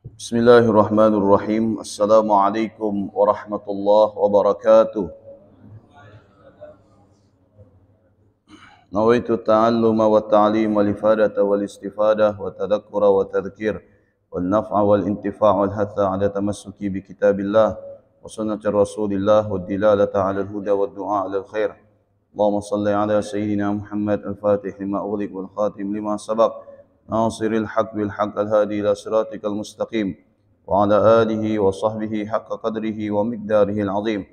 Bismillahirrahmanirrahim. Assalamualaikum warahmatullahi wabarakatuh. Nawaitu ta'alluma wa ta'lim wal ifadata wal istifadah wa tadhakkura wa tadhkir wal naf'a wal intifa' wal hatha 'ala tamassuki bi kitabillah wa sunnati rasulillah wa dilalata 'ala al huda wa du'a 'ala al khair. Allahumma salli 'ala sayyidina Muhammad al-Fatih lima ughliq wal khatim lima sabaq nasiril haqq bil haqq al hadi ila siratikal mustaqim wa 'ala alihi wa sahbihi haqqa qadrihi wa miqdarihi al 'azim.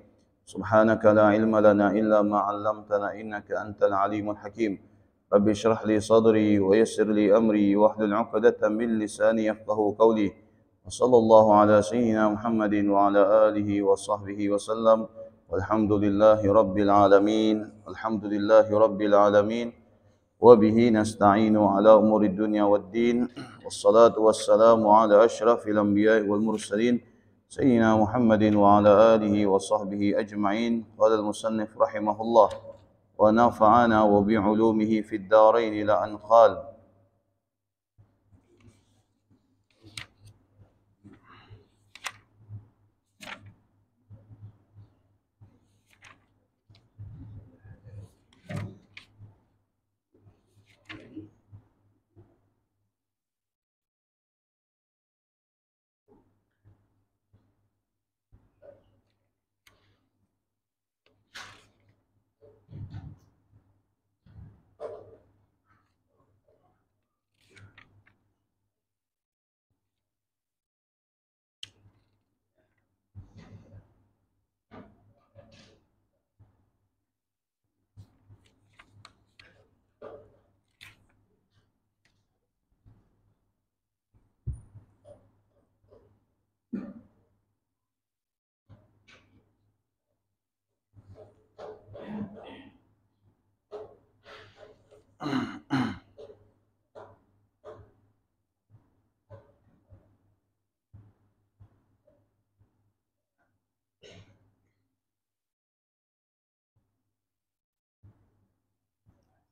سبحانك لا علم لنا إلا ما علمتنا إنك أنت العليم الحكيم رب اشرح لي صدري ويسر لي أمري واحلل عقدة من لساني يفقه قولي وصلى الله على سيدنا محمد وعلى آله وصحبه وسلم والحمد لله رب العالمين الحمد لله رب العالمين وبه نستعين على أمور الدنيا والدين والصلاة والسلام على أشرف الأنبياء والمرسلين سيدنا محمد وعلى آله وصحبه أجمعين. قال المصنف رحمه الله ونفعنا وبعلومه في الدارين إلى أن قال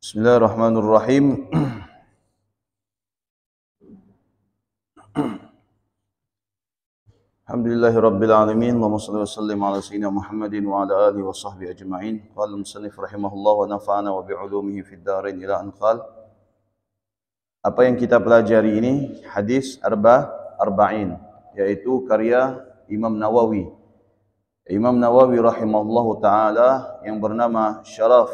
Bismillahirrahmanirrahim. Alhamdulillahirabbil alamin. Allahumma shalli wa sallim ala sayyidina Muhammadin wa ala alihi wa sahbihi ajma'in. Qala al-musannif rahimahullah wa nafa'ana wa bi'ulumihi fid dharain ila an qala. Apa yang kita pelajari ini hadis arba'in, yaitu karya Imam Nawawi. Imam Nawawi rahimahullahu taala yang bernama Syaraf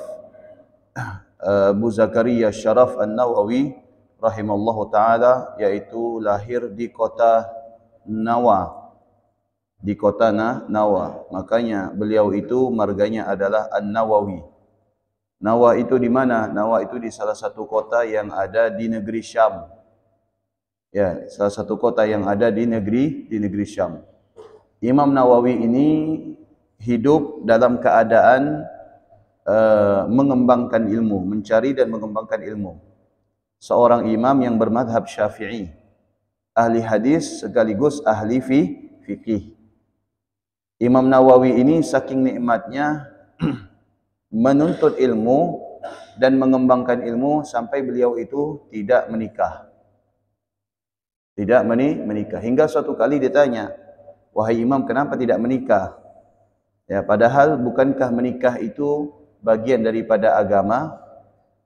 Abu Zakaria Syaraf An-Nawawi rahimahullahu taala, yaitu lahir di kota Nawa. Di kota Nawa. Makanya beliau itu marganya adalah An-Nawawi. Nawa itu di mana? Nawa itu di salah satu kota yang ada di negeri Syam. Ya, salah satu kota yang ada di negeri Syam. Imam Nawawi ini hidup dalam keadaan mengembangkan ilmu, mencari dan mengembangkan ilmu. Seorang imam yang bermadhab Syafi'i, ahli hadis sekaligus ahli fikih. Imam Nawawi ini saking nikmatnya menuntut ilmu dan mengembangkan ilmu sampai beliau itu tidak menikah. Tidak menikah. Hingga suatu kali ditanya, "Wahai imam, kenapa tidak menikah?" Ya, padahal bukankah menikah itu bagian daripada agama?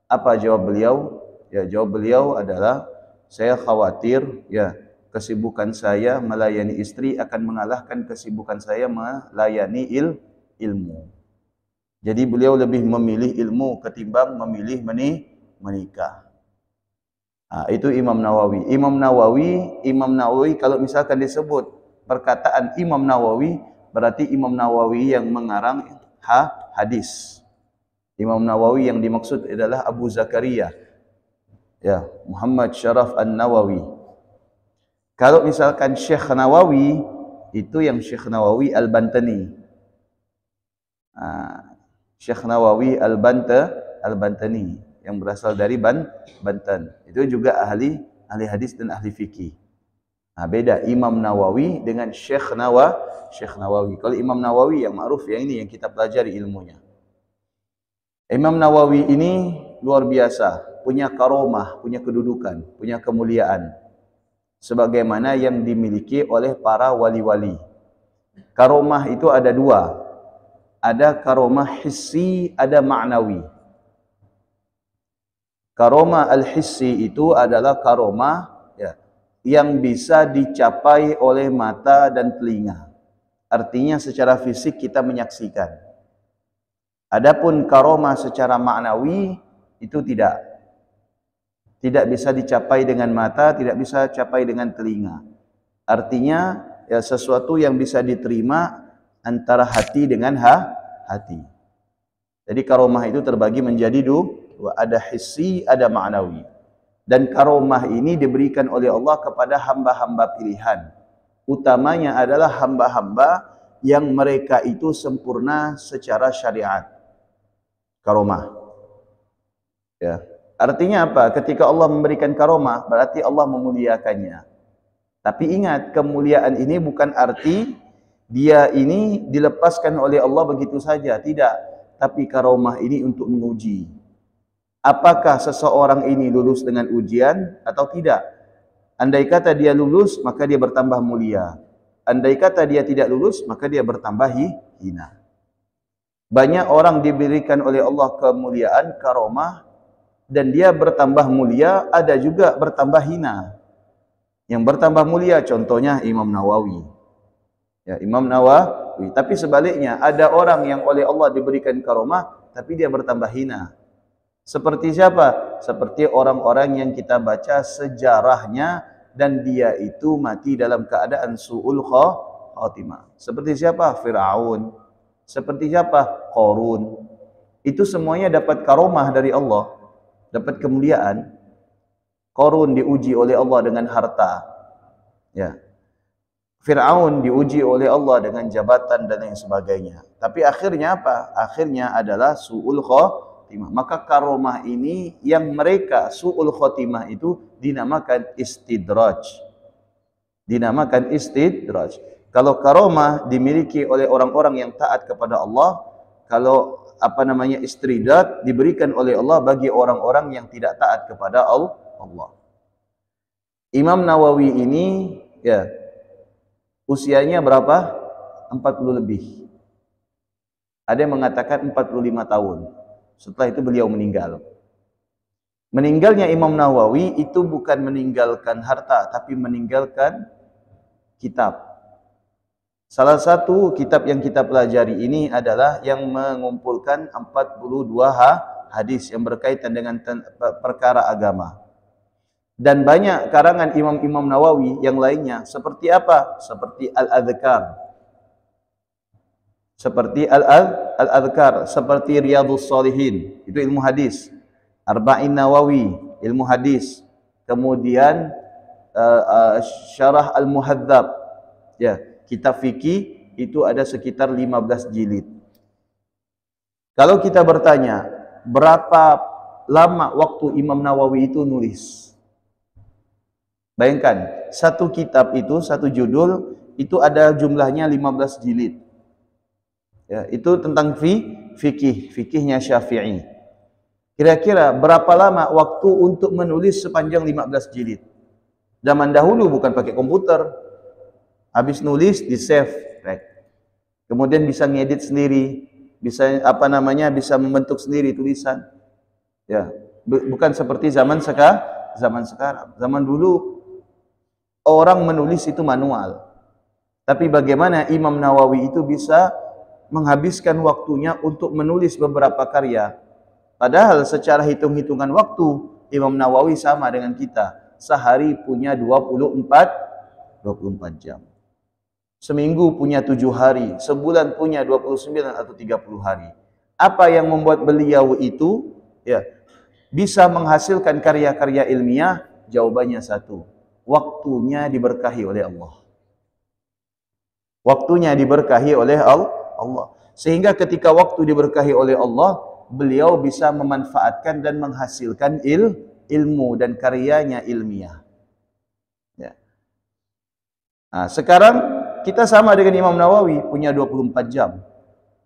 Apa jawab beliau? Ya, jawab beliau adalah, "Saya khawatir ya kesibukan saya melayani istri akan mengalahkan kesibukan saya melayani ilmu." Jadi beliau lebih memilih ilmu ketimbang memilih menikah. Itu Imam Nawawi. Imam Nawawi kalau misalkan disebut perkataan Imam Nawawi, berarti Imam Nawawi yang mengarang hadis. Imam Nawawi yang dimaksud adalah Abu Zakaria, ya, Muhammad Syaraf An-Nawawi. Kalau misalkan Syekh Nawawi, itu yang Syekh Nawawi Al-Bantani. Syekh Nawawi Al-Bantani yang berasal dari Banten. Itu juga ahli hadis dan ahli fikih. Beda Imam Nawawi dengan Syekh Nawawi. Kalau Imam Nawawi yang ma'ruf, yang ini yang kita pelajari ilmunya. Imam Nawawi ini luar biasa, punya karomah, punya kedudukan, punya kemuliaan. sebagaimana yang dimiliki oleh para wali-wali. Karomah itu ada dua. Ada karomah hissi, ada ma'nawi. Karomah al-hissi itu adalah karomah yang bisa dicapai oleh mata dan telinga. Artinya secara fisik kita menyaksikan. Adapun karomah secara ma'nawi itu tidak bisa dicapai dengan mata, tidak bisa dicapai dengan telinga. Artinya sesuatu yang bisa diterima antara hati dengan hati. Jadi karomah itu terbagi menjadi dua, ada hissi, ada ma'nawi. Dan karomah ini diberikan oleh Allah kepada hamba-hamba pilihan. Utamanya adalah hamba-hamba yang mereka itu sempurna secara syariat. Karomah. Ya. Artinya apa? Ketika Allah memberikan karomah, berarti Allah memuliakannya. Tapi ingat, kemuliaan ini bukan arti dia ini dilepaskan oleh Allah begitu saja. Tidak. Tapi karomah ini untuk menguji. Apakah seseorang ini lulus dengan ujian atau tidak? Andai kata dia lulus, maka dia bertambah mulia. Andai kata dia tidak lulus, maka dia bertambah hina. Banyak orang diberikan oleh Allah kemuliaan, karomah, dan dia bertambah mulia, ada juga bertambah hina. Yang bertambah mulia contohnya Imam Nawawi. Ya, Imam Nawawi. Tapi sebaliknya, ada orang yang oleh Allah diberikan karomah, tapi dia bertambah hina. Seperti siapa? Seperti orang-orang yang kita baca sejarahnya dan dia itu mati dalam keadaan su'ul khatimah. Seperti siapa? Fir'aun. Seperti siapa? Qarun. Itu semuanya dapat karomah dari Allah. Dapat kemuliaan. Qarun diuji oleh Allah dengan harta. Ya. Fir'aun diuji oleh Allah dengan jabatan dan lain sebagainya. Tapi akhirnya apa? Akhirnya adalah su'ul khatimah. Maka karomah ini yang mereka su'ul khatimah itu dinamakan istidraj. Dinamakan istidraj. Kalau karomah dimiliki oleh orang-orang yang taat kepada Allah, kalau istidraj diberikan oleh Allah bagi orang-orang yang tidak taat kepada Allah. Imam Nawawi ini usianya berapa? 40 lebih. Ada yang mengatakan 45 tahun. Setelah itu beliau meninggal. Meninggalnya Imam Nawawi itu bukan meninggalkan harta, tapi meninggalkan kitab. Salah satu kitab yang kita pelajari ini adalah yang mengumpulkan 42 hadis yang berkaitan dengan perkara agama. Dan banyak karangan Imam Nawawi yang lainnya. Seperti apa? Seperti Al-Adhkar. Seperti Al-Adhkar. Seperti Riyadhus Shalihin. Itu ilmu hadis. Arba'in Nawawi. Ilmu hadis. Kemudian Syarah Al-Muhadzab. Ya. Kitab fikih itu ada sekitar 15 jilid. Kalau kita bertanya, berapa lama waktu Imam Nawawi itu nulis? Bayangkan, satu kitab itu, satu judul, itu ada jumlahnya 15 jilid. Ya, itu tentang fikihnya Syafi'i. Kira-kira berapa lama waktu untuk menulis sepanjang 15 jilid? Zaman dahulu bukan pakai komputer. Habis nulis di save, right? Kemudian bisa ngedit sendiri, bisa bisa membentuk sendiri tulisan. Ya, bukan seperti zaman sekarang. Zaman dulu orang menulis itu manual. Tapi bagaimana Imam Nawawi itu bisa menghabiskan waktunya untuk menulis beberapa karya? Padahal secara hitung-hitungan waktu Imam Nawawi sama dengan kita. Sehari punya 24 jam. Seminggu punya 7 hari, sebulan punya 29 atau 30 hari. Apa yang membuat beliau itu bisa menghasilkan karya-karya ilmiah? Jawabannya satu, waktunya diberkahi oleh Allah. Waktunya diberkahi oleh Allah. Sehingga ketika waktu diberkahi oleh Allah, beliau bisa memanfaatkan dan menghasilkan ilmu dan karyanya ilmiah. Ya. Nah, sekarang kita sama dengan Imam Nawawi, punya 24 jam.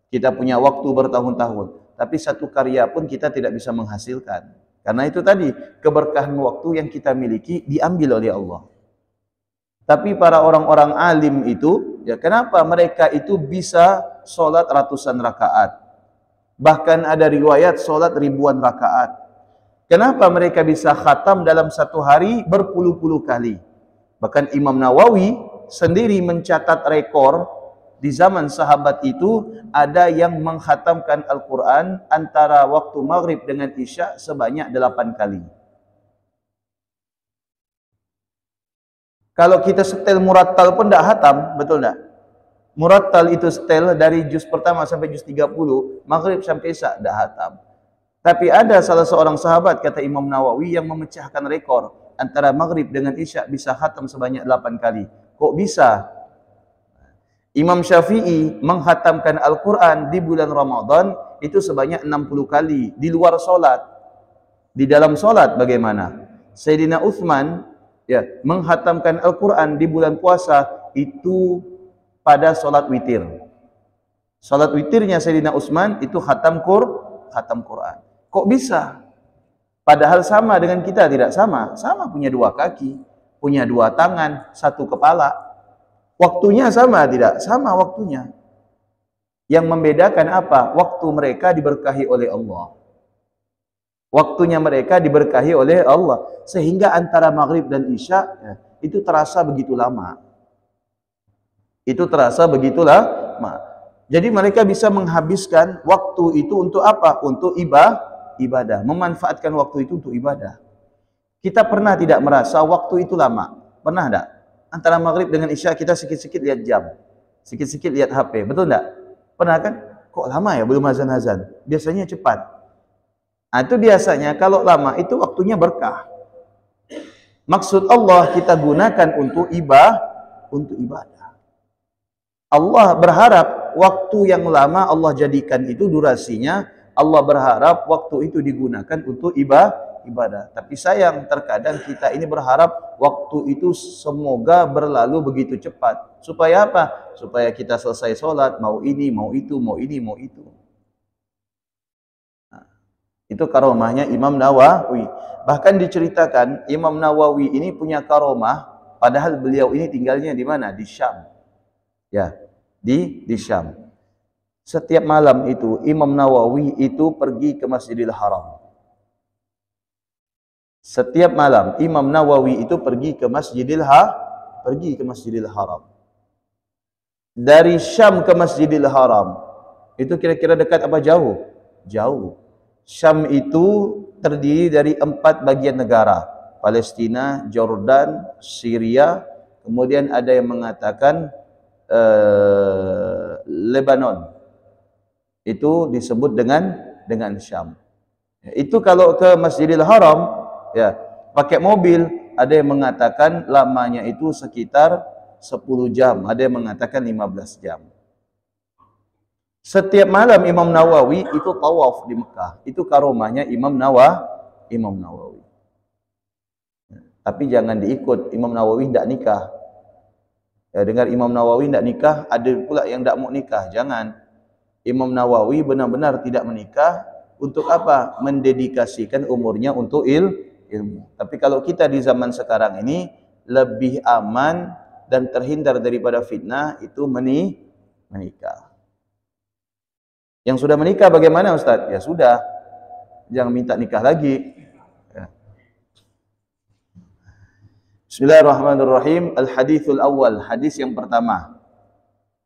Kita punya waktu bertahun-tahun. Tapi satu karya pun kita tidak bisa menghasilkan. Karena itu tadi, keberkahan waktu yang kita miliki diambil oleh Allah. Tapi para orang-orang alim itu, ya kenapa mereka itu bisa sholat ratusan rakaat? Bahkan ada riwayat sholat ribuan rakaat. Kenapa mereka bisa khatam dalam satu hari berpuluh-puluh kali? Bahkan Imam Nawawi sendiri mencatat rekor di zaman sahabat itu ada yang mengkhatamkan Al-Quran antara waktu maghrib dengan isya sebanyak 8 kali. Kalau kita setel murattal pun tidak khatam, betul tak? Murattal itu setel dari juz pertama sampai juz 30, maghrib sampai isya tidak khatam. Tapi ada salah seorang sahabat, kata Imam Nawawi, yang memecahkan rekor antara maghrib dengan isya bisa khatam sebanyak 8 kali. Kok bisa? Imam Syafi'i menghatamkan Al-Quran di bulan Ramadan itu sebanyak 60 kali di luar solat. Di dalam solat bagaimana? Sayyidina Uthman ya menghatamkan Al-Quran di bulan puasa itu pada solat witir. Solat witirnya Sayyidina Utsman itu khatam Quran. Kok bisa? Padahal sama dengan kita, tidak sama. Sama, punya 2 kaki, punya 2 tangan, 1 kepala. Waktunya sama tidak? Sama waktunya. Yang membedakan apa? Waktu mereka diberkahi oleh Allah. Waktunya mereka diberkahi oleh Allah. Sehingga antara maghrib dan isya ya, itu terasa begitu lama. Itu terasa begitu lama. Jadi mereka bisa menghabiskan waktu itu untuk apa? Untuk ibadah. Memanfaatkan waktu itu untuk ibadah. Kita pernah tidak merasa waktu itu lama? Pernah tidak? Antara maghrib dengan isya kita sikit-sikit lihat jam. Sikit-sikit lihat HP. Betul tidak? Pernah kan? Kok lama ya belum azan-azan? Biasanya cepat. Nah, itu biasanya kalau lama itu waktunya berkah. Maksud Allah kita gunakan untuk ibadah. Allah berharap waktu yang lama Allah jadikan itu durasinya, Allah berharap waktu itu digunakan untuk ibadah. Tapi sayang terkadang kita ini berharap waktu itu semoga berlalu begitu cepat. Supaya apa? Supaya kita selesai sholat, mau ini, mau itu, mau ini, mau itu. Nah, itu karomahnya Imam Nawawi. Bahkan diceritakan Imam Nawawi ini punya karomah, padahal beliau ini tinggalnya di mana? Di Syam. Ya, di Syam. Setiap malam itu Imam Nawawi itu pergi ke Masjidil Haram. Setiap malam Imam Nawawi itu pergi ke Masjidil Haram. Dari Syam ke Masjidil Haram itu kira-kira dekat apa jauh? Jauh. Syam itu terdiri dari 4 bagian negara. Palestina, Jordan, Syria, kemudian ada yang mengatakan Lebanon. Itu disebut dengan Syam. Itu kalau ke Masjidil Haram ya pakai mobil, ada yang mengatakan lamanya itu sekitar 10 jam, ada yang mengatakan 15 jam. Setiap malam Imam Nawawi itu tawaf di Mekah. Itu karomahnya Imam Nawawi. Tapi jangan diikut, Imam Nawawi tidak nikah. Ya, dengar Imam Nawawi tidak nikah, ada pula yang tidak mau nikah. Jangan. Imam Nawawi benar-benar tidak menikah. Untuk apa? Mendedikasikan umurnya untuk ilmu. Tapi kalau kita di zaman sekarang ini lebih aman dan terhindar daripada fitnah itu menikah. Yang sudah menikah bagaimana Ustaz? Ya sudah, jangan minta nikah lagi. Ya. Bismillahirrahmanirrahim. Al-hadithul awal, hadis yang pertama.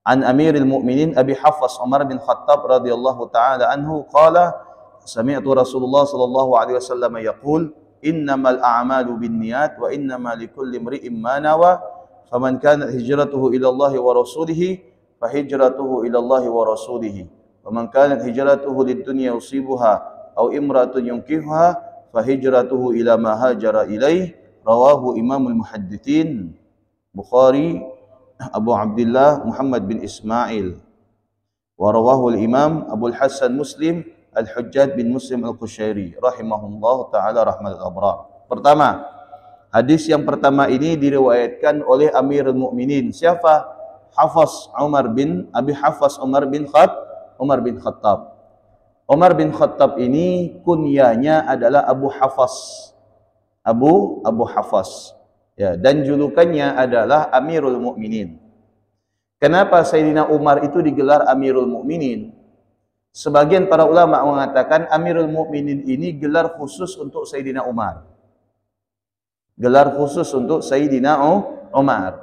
An Amiril Mu'minin Abi Hafs Umar bin Khattab radhiyallahu taala anhu qala sami'tu Rasulullah sallallahu alaihi wasallam yaqul innamal a'malu binniyat wa innama likulli imri'in ma nawa faman kanat hijratuhu ila Allah wa rasulih fa hijratuhu ila Allah wa rasulih wa man kanat hijratuhu lid-dunya yusibuha aw imratun yunkihuha fa hijratuhu ila ma hajara ilaih. Rawahu Imamul Muhaddithin Bukhari Abu Abdullah Muhammad bin Ismail wa rawahu al-Imam Abu Hasan Muslim Al-Hujjaj bin Muslim Al-Qushairi rahimahullah ta'ala rahmatul abrar. Pertama, hadis yang pertama ini diriwayatkan oleh Amirul Mukminin. Siapa? Abi Hafs Umar bin Khattab. Umar bin Khattab ini kunyanya adalah Abu Hafs. Abu Hafs. Ya, dan julukannya adalah Amirul Mukminin. Kenapa Sayyidina Umar itu digelar Amirul Mukminin? Sebagian para ulama mengatakan Amirul Mukminin ini gelar khusus untuk Sayyidina Umar. Gelar khusus untuk Sayyidina Umar.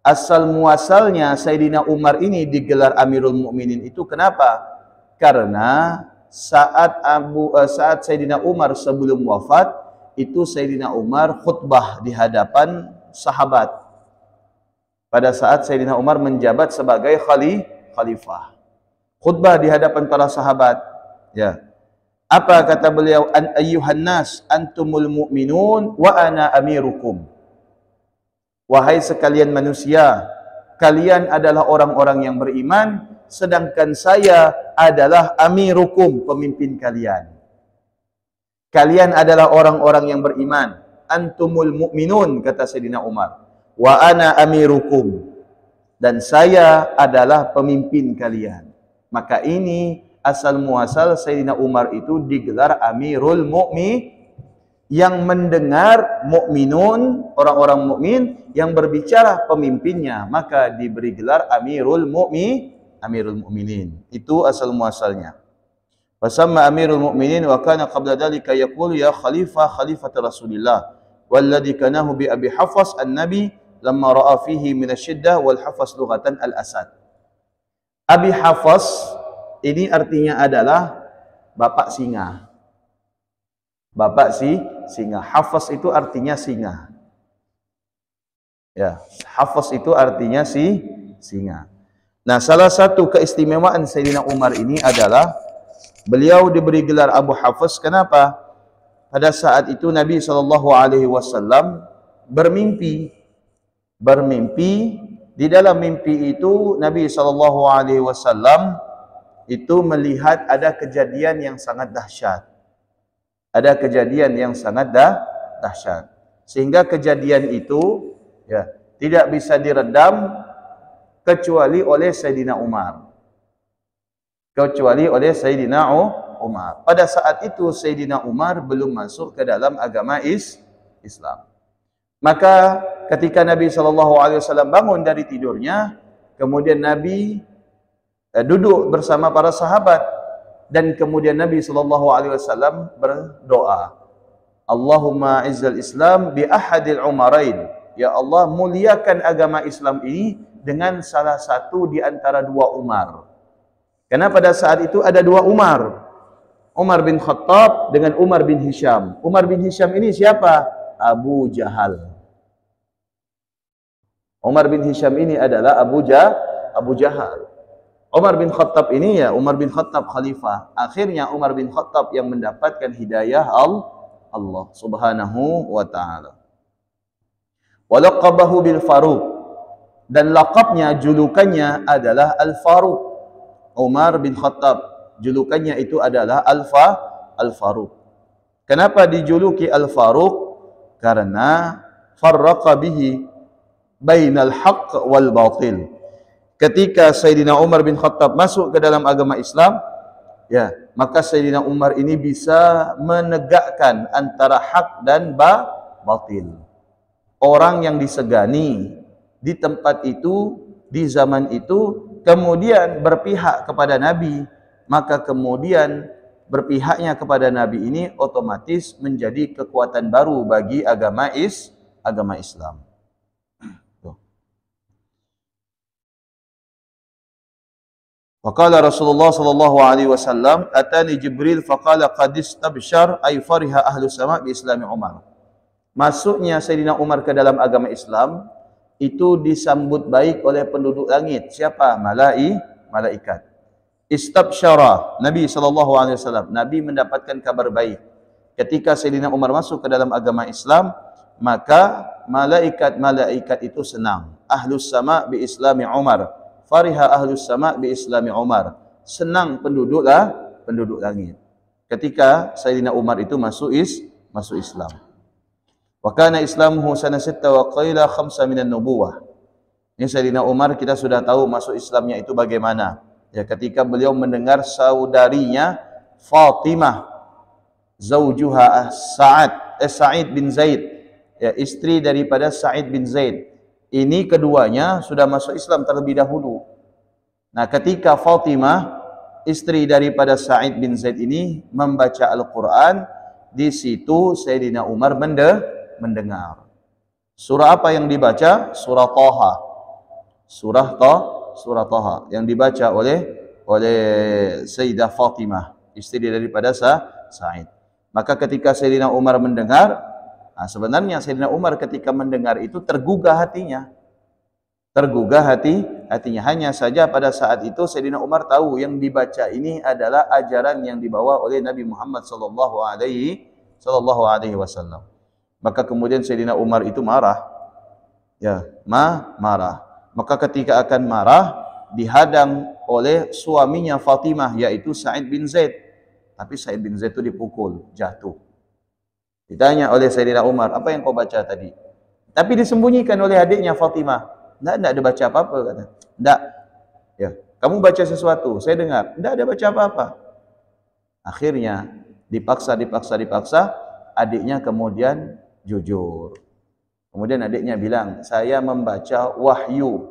Asal muasalnya Sayyidina Umar ini digelar Amirul Mukminin itu kenapa? Karena saat Sayyidina Umar sebelum wafat, itu Sayyidina Umar khutbah di hadapan sahabat. Pada saat Sayyidina Umar menjabat sebagai khalifah. Khutbah di hadapan para sahabat. Ya. Apa kata beliau? An ayyuhan nas antumul mu'minun wa ana amirukum. Wahai sekalian manusia, kalian adalah orang-orang yang beriman, sedangkan saya adalah amirukum, pemimpin kalian. Kalian adalah orang-orang yang beriman. Antumul mu'minun, kata Sayyidina Umar. Wa ana amirukum. Dan saya adalah pemimpin kalian. Maka ini asal muasal Sayyidina Umar itu digelar Amirul Mu'min, yang mendengar mukminun, orang-orang mukmin, yang berbicara pemimpinnya, maka diberi gelar Amirul Mu'minin. Itu asal muasalnya. Fasamma Amirul Mu'minin wa kana qabla dhalika yaqulu ya khalifah Rasulillah walladhi kanahu bi Abi Hafs an-Nabi lamma ra'a fihi min asy-syiddah wal hafas lughatan al-asad. Abi Hafs ini artinya adalah bapak singa. Bapak singa. Hafs itu artinya singa. Ya, Hafs itu artinya singa. Nah, salah satu keistimewaan Sayyidina Umar ini adalah beliau diberi gelar Abu Hafs. Kenapa? Pada saat itu Nabi SAW bermimpi. Di dalam mimpi itu Nabi SAW itu melihat ada kejadian yang sangat dahsyat. Ada kejadian yang sangat dahsyat. Sehingga kejadian itu ya tidak bisa diredam kecuali oleh Sayyidina Umar. Umar. Pada saat itu Sayyidina Umar belum masuk ke dalam agama Islam. Maka ketika Nabi SAW bangun dari tidurnya, kemudian Nabi duduk bersama para sahabat, dan kemudian Nabi SAW berdoa, Allahumma izzal Islam bi ahadil umarain. Ya Allah, muliakan agama Islam ini dengan salah satu di antara dua Umar. Karena pada saat itu ada dua Umar. Umar bin Khattab dengan Umar bin Hisham. Umar bin Hisham ini siapa? Abu Jahal. Umar bin Hisham ini adalah Abu Jahal. Umar bin Khattab ini ya Umar bin Khattab khalifah. Akhirnya Umar bin Khattab yang mendapatkan hidayah Allah Subhanahu wa taala. Wa laqabahu bil Faruq, dan laqabnya, julukannya adalah Al-Faruq. Umar bin Khattab julukannya itu adalah Al-Faruq. Kenapa dijuluki Al-Faruq? Karena farraqa bihi bainal haqq wal batil. Ketika Sayyidina Umar bin Khattab masuk ke dalam agama Islam, ya, maka Sayyidina Umar ini bisa menegakkan antara hak dan batil. Orang yang disegani di tempat itu, di zaman itu, kemudian berpihak kepada Nabi, maka kemudian berpihaknya kepada Nabi ini otomatis menjadi kekuatan baru bagi agama Islam. Faqala Rasulullah sallallahu alaihi wasallam, atani Jibril faqala qad istabshar ay fariha ahlu sama' bi islami Umar. Masuknya Sayyidina Umar ke dalam agama Islam itu disambut baik oleh penduduk langit. Siapa? Malaikat. Istabsyara Nabi sallallahu alaihi wasallam. Nabi mendapatkan kabar baik. Ketika Sayyidina Umar masuk ke dalam agama Islam, maka malaikat itu senang. Ahlus sama' bi islami Umar. Fariha ahlus sama' bi islami Umar. Senang penduduk langit ketika Sayyidina Umar itu masuk Islam. Wa kana islamuhu sana 6 wa qila 5 minan nubuwah. Ini Sayyidina Umar kita sudah tahu masuk Islamnya itu bagaimana. Ya, ketika beliau mendengar saudarinya Fatimah zaujuha Sa'id bin Zaid ya, istri daripada Sa'id bin Zaid. Ini keduanya sudah masuk Islam terlebih dahulu. Nah, ketika Fatimah, istri daripada Sa'id bin Zaid ini membaca Al-Quran, di situ Sayyidina Umar mendengar. Surah apa yang dibaca? Surah Taha. Surah Taha yang dibaca oleh Sayyidah Fatimah, istri daripada Sa'id. Maka ketika Sayyidina Umar mendengar, sebenarnya Sayyidina Umar ketika mendengar itu tergugah hatinya. Hatinya. Hanya saja pada saat itu Sayyidina Umar tahu yang dibaca ini adalah ajaran yang dibawa oleh Nabi Muhammad sallallahu alaihi wasallam. Maka kemudian Sayyidina Umar itu marah. Ya, marah. Maka ketika akan marah, dihadang oleh suaminya Fatimah, yaitu Sa'id bin Zaid. Tapi Sa'id bin Zaid itu dipukul, jatuh. Ditanya oleh Sayyidina Umar, apa yang kau baca tadi? Tapi disembunyikan oleh adiknya Fatimah. Tidak ada baca apa-apa, kata. Tidak. Ya, kamu baca sesuatu, saya dengar. Tidak ada baca apa-apa. Akhirnya dipaksa, adiknya kemudian jujur. Kemudian adiknya bilang, saya membaca wahyu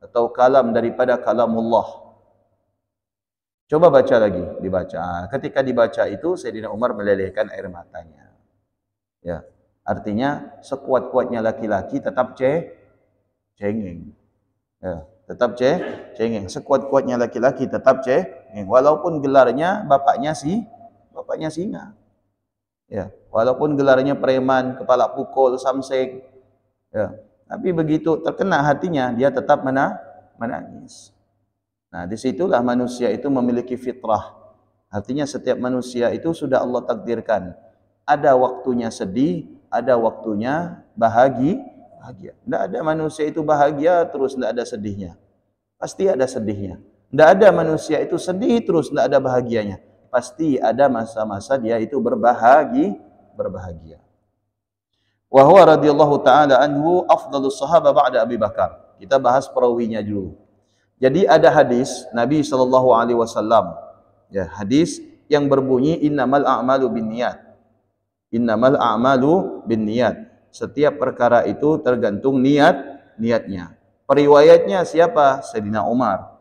atau kalam daripada kalamullah. Coba baca lagi, dibaca. Ketika dibaca itu, Sayyidina Umar melelehkan air matanya. Ya, artinya sekuat-kuatnya laki-laki tetap cengeng. Ya, tetap cengeng. Sekuat-kuatnya laki-laki tetap cengeng. Walaupun gelarnya bapaknya singa. Ya, walaupun gelarnya preman, kepala pukul, samsek. Ya, tapi begitu terkena hatinya, dia tetap menangis. Nah, disitulah manusia itu memiliki fitrah. Artinya setiap manusia itu sudah Allah takdirkan. Ada waktunya sedih, ada waktunya bahagia. Tidak ada manusia itu bahagia terus tidak ada sedihnya. Pasti ada sedihnya. Tidak ada manusia itu sedih terus tidak ada bahagianya. Pasti ada masa-masa dia itu berbahagia. Wa huwa radhiyallahu ta'ala anhu afdhalus sahabah ba'da Abi Bakar. Kita bahas perawinya dulu. Jadi ada hadis Nabi SAW, ya, hadis yang berbunyi innamal a'malu binniyat. Innamal a'malu binniyat. Setiap perkara itu tergantung niatnya. Periwayatnya siapa? Sayyidina Umar.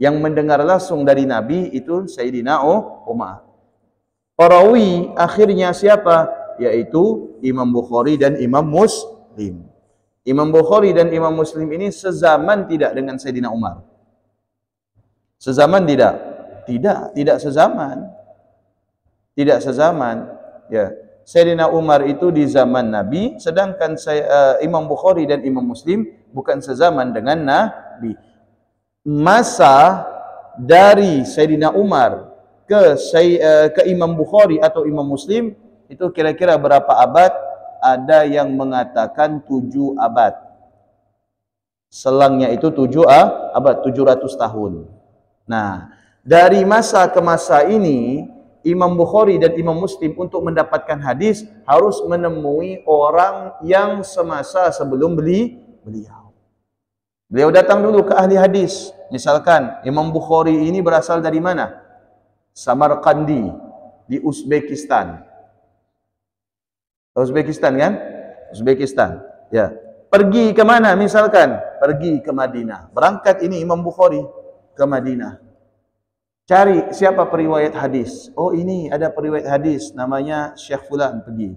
Yang mendengar langsung dari Nabi itu Sayyidina Umar. Perawi akhirnya siapa? Yaitu Imam Bukhari dan Imam Muslim. Imam Bukhari dan Imam Muslim ini sezaman tidak dengan Sayyidina Umar? Sezaman tidak? Tidak sezaman. Tidak sezaman. Ya. Sayyidina Umar itu di zaman Nabi, sedangkan Imam Bukhari dan Imam Muslim bukan sezaman dengan Nabi. Masa dari Sayyidina Umar ke Imam Bukhari atau Imam Muslim itu kira-kira berapa abad? Ada yang mengatakan 7 abad. Selangnya itu 7 abad, 700 tahun. Nah, dari masa ke masa ini Imam Bukhari dan Imam Muslim untuk mendapatkan hadis harus menemui orang yang semasa sebelum beliau. Beliau datang dulu ke ahli hadis. Misalkan Imam Bukhari ini berasal dari mana? Samarkandi di Uzbekistan. Uzbekistan kan? Uzbekistan. Ya. Pergi ke mana misalkan? Pergi ke Madinah. Berangkat ini Imam Bukhari ke Madinah. Cari siapa periwayat hadis. Oh, ini ada periwayat hadis namanya Syekh Fulan, pergi.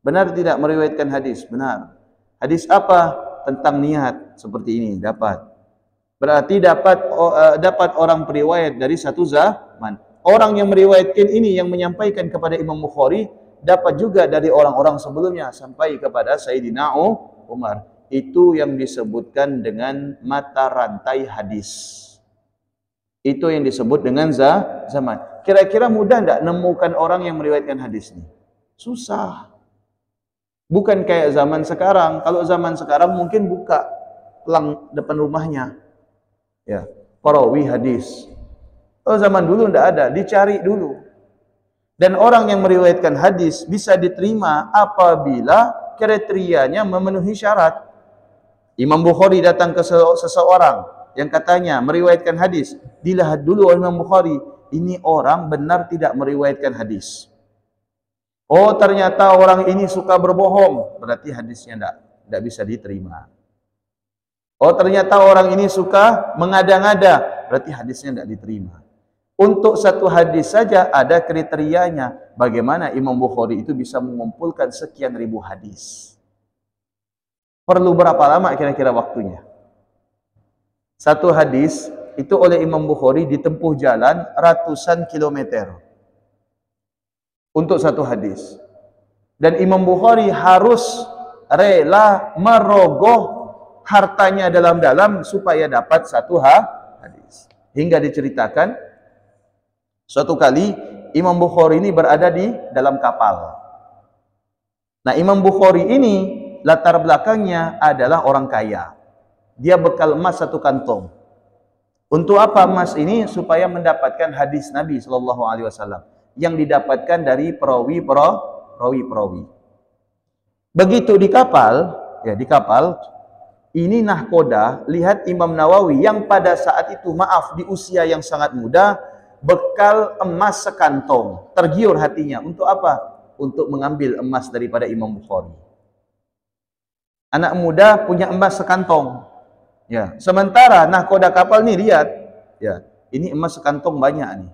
Benar tidak meriwayatkan hadis? Benar. Hadis apa? Tentang niat seperti ini dapat. Berarti dapat orang periwayat dari satu zaman. Orang yang meriwayatkan ini yang menyampaikan kepada Imam Bukhari dapat juga dari orang-orang sebelumnya sampai kepada Sayyidina Umar. Itu yang disebutkan dengan mata rantai hadis. Itu yang disebut dengan zaman. Kira-kira mudah tidak menemukan orang yang meriwayatkan hadis ini? Susah. Bukan kayak zaman sekarang. Kalau zaman sekarang mungkin buka pelang depan rumahnya. Ya, perawi hadis. Kalau zaman dulu tidak ada, dicari dulu. Dan orang yang meriwayatkan hadis bisa diterima apabila kriterianya memenuhi syarat. Imam Bukhari datang ke seseorang yang katanya meriwayatkan hadis, dilihat dulu oleh Imam Bukhari, ini orang benar tidak meriwayatkan hadis. Oh, ternyata orang ini suka berbohong, berarti hadisnya tidak bisa diterima. Oh, ternyata orang ini suka mengada-ngada, berarti hadisnya tidak diterima. Untuk satu hadis saja ada kriterianya. Bagaimana Imam Bukhari itu bisa mengumpulkan sekian ribu hadis? Perlu berapa lama kira-kira waktunya? Satu hadis itu oleh Imam Bukhari ditempuh jalan ratusan kilometer untuk satu hadis. Dan Imam Bukhari harus rela merogoh hartanya dalam-dalam supaya dapat satu hadis. Hingga diceritakan suatu kali Imam Bukhari ini berada di dalam kapal. Nah, Imam Bukhari ini latar belakangnya adalah orang kaya. Dia bekal emas satu kantong. Untuk apa emas ini? Supaya mendapatkan hadis Nabi SAW yang didapatkan dari perawi-perawi. Begitu di kapal, ini nahkoda, lihat Imam Nawawi yang pada saat itu, maaf, di usia yang sangat muda, bekal emas sekantong. Tergiur hatinya. Untuk apa? Untuk mengambil emas daripada Imam Bukhari. Anak muda punya emas sekantong. Ya, sementara nahkoda kapal nih lihat, ya, ini emas sekantong banyak nih.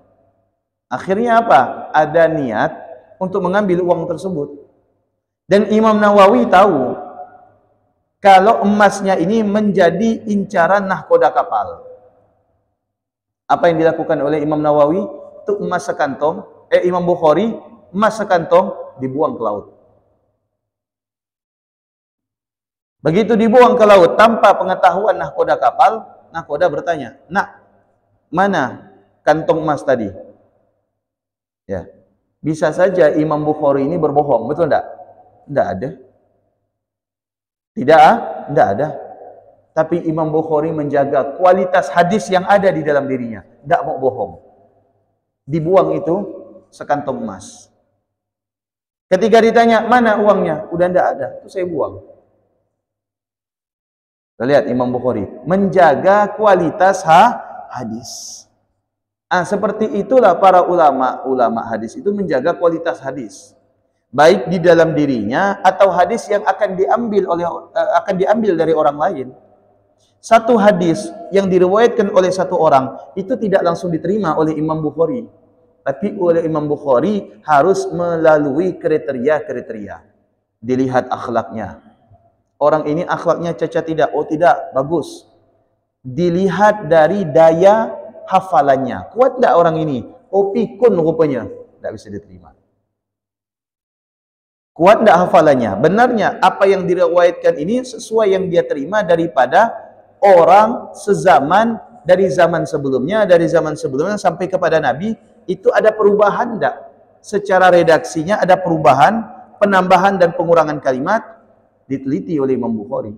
Akhirnya apa? Ada niat untuk mengambil uang tersebut. Dan Imam Nawawi tahu kalau emasnya ini menjadi incaran nahkoda kapal. Apa yang dilakukan oleh Imam Nawawi? Itu emas sekantong, Imam Bukhari, emas sekantong dibuang ke laut. Begitu dibuang ke laut tanpa pengetahuan nahkoda kapal, nahkoda bertanya, "Nak, mana kantong emas tadi?" Ya. Bisa saja Imam Bukhari ini berbohong, betul enggak? Enggak ada. Tidak ada. Tapi Imam Bukhari menjaga kualitas hadis yang ada di dalam dirinya, enggak mau bohong. Dibuang itu sekantong emas. Ketika ditanya, "Mana uangnya?" Udah enggak ada, itu saya buang. Lihat Imam Bukhari menjaga kualitas hadis. Seperti itulah para ulama hadis itu menjaga kualitas hadis, baik di dalam dirinya atau hadis yang akan diambil dari orang lain. Satu hadis yang diriwayatkan oleh satu orang itu tidak langsung diterima oleh Imam Bukhari, tapi oleh Imam Bukhari harus melalui kriteria. Dilihat akhlaknya. Orang ini akhlaknya cacat tidak? Oh tidak, bagus. Dilihat dari daya hafalannya. Kuat tidak orang ini? Oh pikun rupanya. Tidak bisa diterima. Kuat tidak hafalannya? Benarnya apa yang diriwayatkan ini sesuai yang dia terima daripada orang sezaman, dari zaman sebelumnya sampai kepada Nabi. Itu ada perubahan tidak? Secara redaksinya ada perubahan, penambahan dan pengurangan kalimat. Diteliti oleh Imam Bukhari.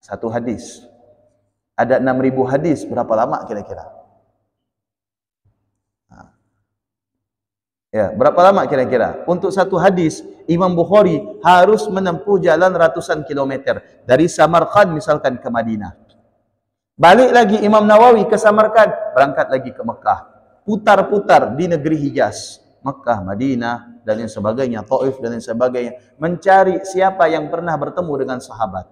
Satu hadis. Ada 6.000 hadis. Berapa lama kira-kira? Ya, berapa lama kira-kira? Untuk satu hadis, Imam Bukhari harus menempuh jalan ratusan kilometer. Dari Samarkand misalkan ke Madinah. Balik lagi Imam Nawawi ke Samarkand. Berangkat lagi ke Mekah. Putar-putar di negeri Hijaz. Mekah, Madinah, dan yang sebagainya, Taif dan yang sebagainya, mencari siapa yang pernah bertemu dengan sahabat.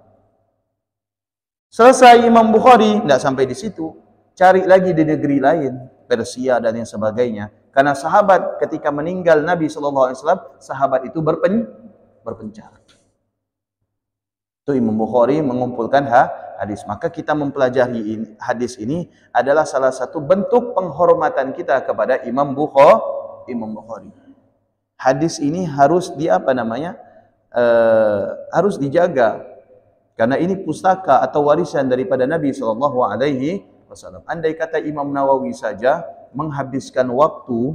Selesai Imam Bukhari, tidak sampai di situ, cari lagi di negeri lain, Persia dan yang sebagainya. Karena sahabat ketika meninggal Nabi SAW, sahabat itu berpencar. Itu Imam Bukhari mengumpulkan hadis. Maka kita mempelajari hadis ini adalah salah satu bentuk penghormatan kita kepada Imam Bukhari. Hadis ini harus harus dijaga karena ini pustaka atau warisan daripada Nabi SAW. Andai kata Imam Nawawi saja menghabiskan waktu,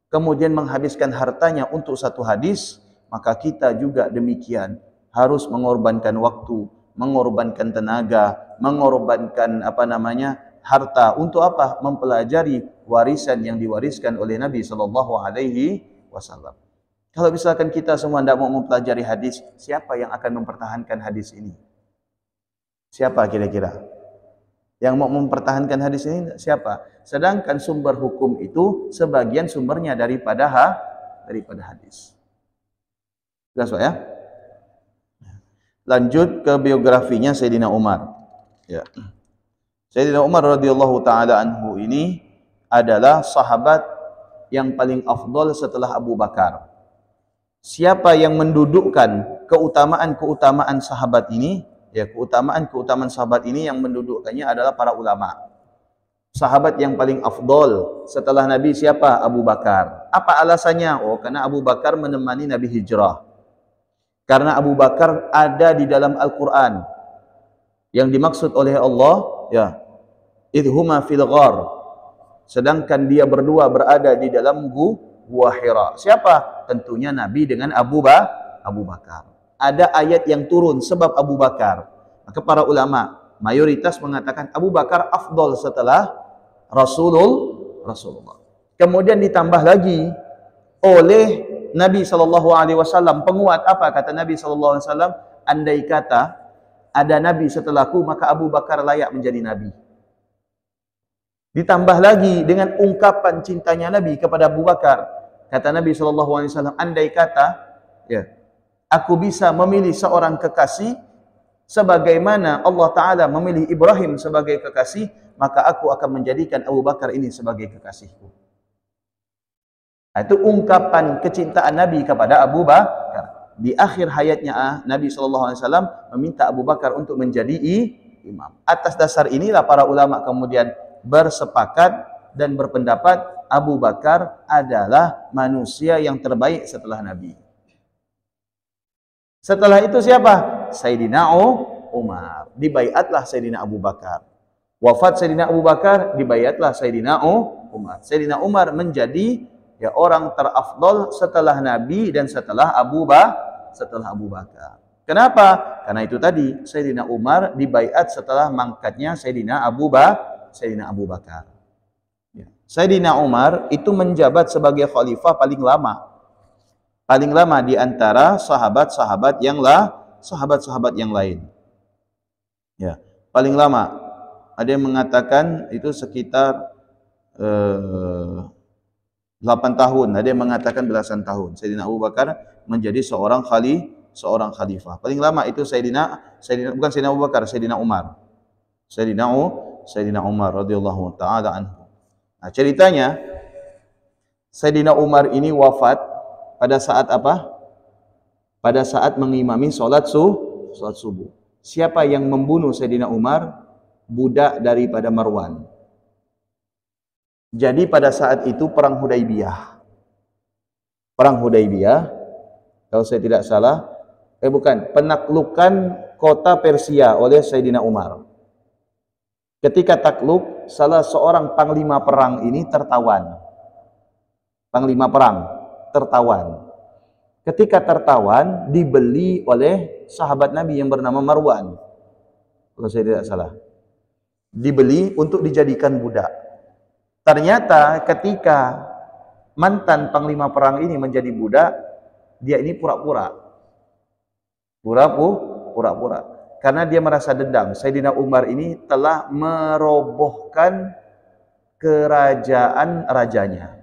kemudian menghabiskan hartanya untuk satu hadis, maka kita juga demikian, harus mengorbankan waktu, mengorbankan tenaga, mengorbankan harta untuk apa? Mempelajari warisan yang diwariskan oleh Nabi SAW. Kalau misalkan kita semua tidak mau mempelajari hadis, siapa yang akan mempertahankan hadis ini? Siapa kira-kira? Yang mau mempertahankan hadis ini siapa? Sedangkan sumber hukum itu sebagian sumbernya daripada daripada hadis. Jelas Pak ya? Lanjut ke biografinya Sayyidina Umar. Ya. Sayyidina Umar radhiyallahu taala anhu ini adalah sahabat yang paling afdal setelah Abu Bakar. Siapa yang mendudukkan keutamaan-keutamaan sahabat ini, ya keutamaan-keutamaan sahabat ini yang mendudukkannya adalah para ulama. Sahabat yang paling afdal setelah Nabi siapa? Abu Bakar. Apa alasannya? Oh, karena Abu Bakar menemani Nabi hijrah. Karena Abu Bakar ada di dalam Al-Quran. Yang dimaksud oleh Allah, ya, idhuma fil ghar. Sedangkan dia berdua berada di dalam gua Hira. Siapa? Tentunya Nabi dengan Abu Bakar. Ada ayat yang turun sebab Abu Bakar. Maka para ulama mayoritas mengatakan Abu Bakar afdal setelah Rasulullah. Kemudian ditambah lagi oleh Nabi SAW, penguat apa kata Nabi SAW? Andai kata ada Nabi setelahku, maka Abu Bakar layak menjadi Nabi. Ditambah lagi dengan ungkapan cintanya Nabi kepada Abu Bakar. Kata Nabi SAW, andai kata, ya, aku bisa memilih seorang kekasih, sebagaimana Allah Ta'ala memilih Ibrahim sebagai kekasih, maka aku akan menjadikan Abu Bakar ini sebagai kekasihku. Itu ungkapan kecintaan Nabi kepada Abu Bakar. Di akhir hayatnya Nabi SAW meminta Abu Bakar untuk menjadi imam. Atas dasar inilah para ulama kemudian bersepakat dan berpendapat Abu Bakar adalah manusia yang terbaik setelah Nabi. Setelah itu siapa? Sayyidina Umar. Dibaiatlah Sayyidina Abu Bakar. Wafat Sayyidina Abu Bakar, dibaiatlah Sayyidina Umar. Sayyidina Umar menjadi ya orang terafdal setelah Nabi dan setelah Abu Bakar. Kenapa? Karena itu tadi Sayyidina Umar dibaiat setelah mangkatnya Sayyidina Abu Bakar. Ya. Sayyidina Umar itu menjabat sebagai khalifah paling lama di antara sahabat-sahabat yang lain. Ya, paling lama. Ada yang mengatakan itu sekitar 8 tahun, ada yang mengatakan belasan tahun. Sayyidina Abu Bakar menjadi seorang khalifah. Paling lama itu bukan Sayyidina Abu Bakar, Sayyidina Umar. Sayyidina Umar radhiyallahu taala anhu. Nah, ceritanya Sayyidina Umar ini wafat pada saat apa? Pada saat mengimami salat subuh. Siapa yang membunuh Sayyidina Umar? Budak daripada Marwan. Jadi pada saat itu perang Hudaybiyah. Kalau saya tidak salah, penaklukan kota Persia oleh Sayyidina Umar. Ketika takluk, salah seorang panglima perang ini tertawan. Ketika tertawan, dibeli oleh sahabat Nabi yang bernama Marwan. Kalau saya tidak salah. Dibeli untuk dijadikan budak. Ternyata ketika mantan panglima perang ini menjadi budak, dia ini pura-pura. Karena dia merasa dendam. Sayyidina Umar ini telah merobohkan kerajaan rajanya.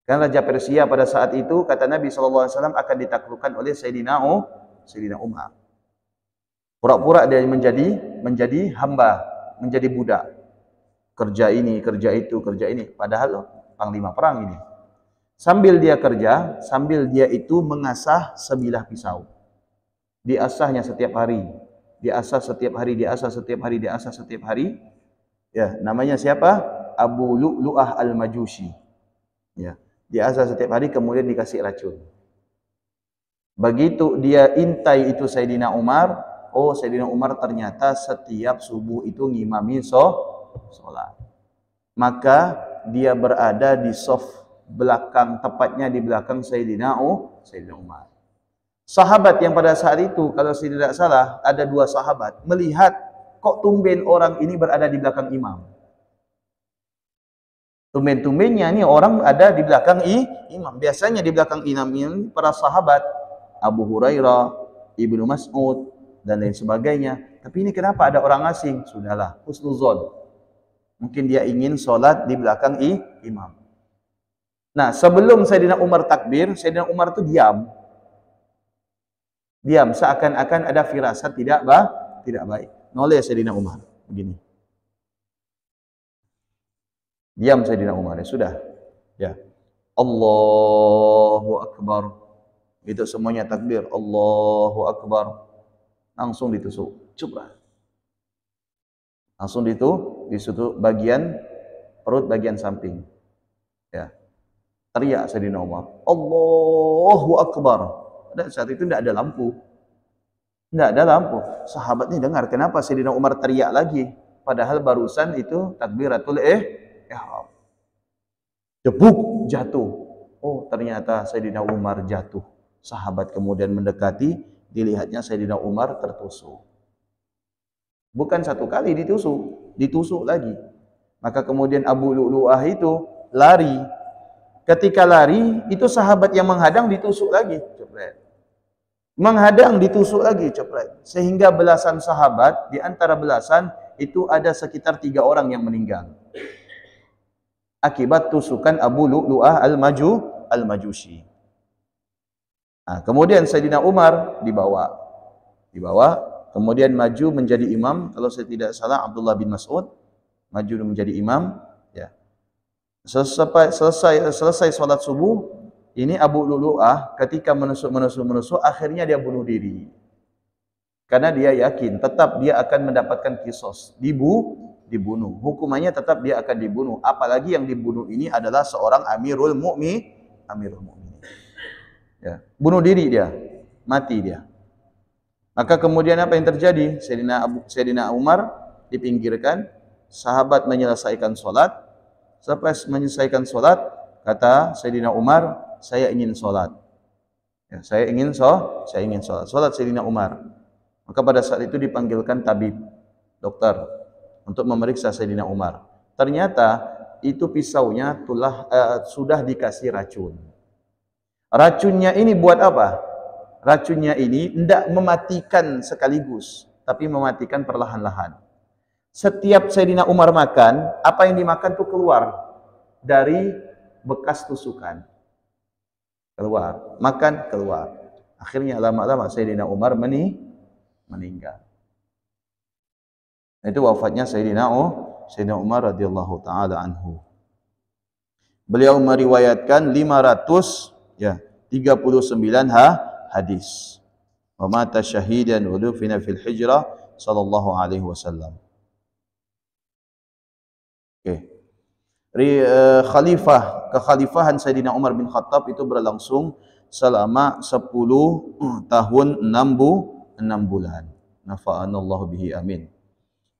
Kan Raja Persia pada saat itu, kata Nabi SAW, akan ditaklukkan oleh Sayyidina Umar. Pura-pura dia menjadi hamba, menjadi budak. Kerja ini, kerja itu, kerja ini. Padahal panglima perang ini. Sambil dia kerja, sambil dia itu mengasah sebilah pisau. Diasahnya setiap hari. Diasah setiap hari. Ya, namanya siapa? Abu Lu'lu'ah al-Majusi. Ya, diasah setiap hari kemudian dikasih racun. Begitu dia intai itu Sayyidina Umar, oh Sayyidina Umar ternyata setiap subuh itu ngimami sholat. Maka dia berada di saf belakang, tepatnya di belakang Sayyidina Umar. Sahabat yang pada saat itu, kalau saya tidak salah, ada 2 sahabat melihat kok tumben orang ini berada di belakang imam. Tumben-tumbennya ini orang ada di belakang imam. Biasanya di belakang imam ini para sahabat, Abu Hurairah, Ibnu Mas'ud, dan lain sebagainya. Tapi ini kenapa ada orang asing? Sudahlah, husnuzon. Mungkin dia ingin sholat di belakang imam. Nah, sebelum Sayyidina Umar takbir, Sayyidina Umar itu diam. Diam, seakan-akan ada firasat tidak baik. Noleh Sayyidina Umar, begini. Diam Sayyidina Umar, ya sudah. Ya. Allahu Akbar. Itu semuanya takbir. Allahu Akbar. Langsung ditusuk. Cupra. Langsung ditusuk bagian perut bagian samping. Ya. Teriak Sayyidina Umar. Allahu Akbar. Dan saat itu tidak ada lampu. Tidak ada lampu. Sahabatnya dengar, kenapa Sayyidina Umar teriak lagi? Padahal barusan itu takbiratul ihram. Jebuk, jatuh. Oh, ternyata Sayyidina Umar jatuh. Sahabat kemudian mendekati, dilihatnya Sayyidina Umar tertusuk. Bukan satu kali ditusuk lagi. Maka kemudian Abu Lu'lu'ah itu lari. Ketika lari, itu sahabat yang menghadang ditusuk lagi. Menghadang ditusuk lagi, sehingga belasan sahabat, di antara belasan itu ada sekitar 3 orang yang meninggal akibat tusukan Abu Lu'lu'ah al-Majusi. Nah, kemudian Sayyidina Umar dibawa, kemudian maju menjadi imam. Kalau saya tidak salah, Abdullah bin Mas'ud maju menjadi imam. Ya. Selesai sholat subuh, ini Abu Lu'lu'ah ketika menusuk, akhirnya dia bunuh diri. Karena dia yakin tetap dia akan mendapatkan kisos, dibunuh. Hukumannya tetap dia akan dibunuh. Apalagi yang dibunuh ini adalah seorang Amirul Mu'minin. Ya, bunuh diri dia, mati dia. Maka kemudian apa yang terjadi? Sayyidina Umar dipinggirkan, sahabat menyelesaikan sholat. Sampai menyelesaikan sholat, kata Sayyidina Umar, saya ingin sholat. Ya, saya ingin sholat. Sholat Sayyidina Umar. Maka pada saat itu dipanggilkan tabib, dokter, untuk memeriksa Sayyidina Umar. Ternyata itu pisaunya sudah dikasih racun. Racunnya ini buat apa? Racunnya ini tidak mematikan sekaligus, tapi mematikan perlahan-lahan. Setiap Sayyidina Umar makan, apa yang dimakan itu keluar dari bekas tusukan. Keluar, makan, keluar. Akhirnya lama-lama Sayyidina Umar meninggal. Itu wafatnya Sayyidina Umar radhiyallahu taala anhu. Beliau meriwayatkan 539 hadis. Wa mata syahidan wa dufina fil hijrah sallallahu alaihi wasallam. Kekhalifahan Sayyidina Umar bin Khattab itu berlangsung selama 10 tahun 6 bulan. Nafa'anallahu bihi amin.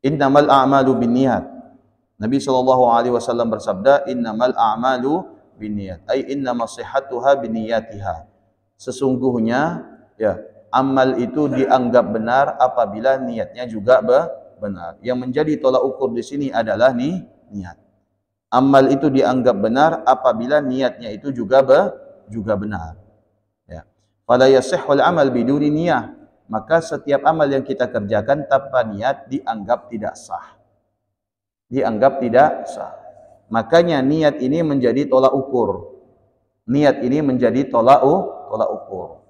Innamal a'malu binniyat. Nabi SAW bersabda, innamal a'malu binniyat. Ay innamas sihhatuha binniyatiha. Sesungguhnya ya, amal itu dianggap benar apabila niatnya juga benar. Yang menjadi tolak ukur di sini adalah niat. Amal itu dianggap benar apabila niatnya itu juga benar. Ya. Fala yasihhul amal biduni niyah. Maka setiap amal yang kita kerjakan tanpa niat dianggap tidak sah. Dianggap tidak sah. Makanya niat ini menjadi tolak ukur. Niat ini menjadi tolak ukur.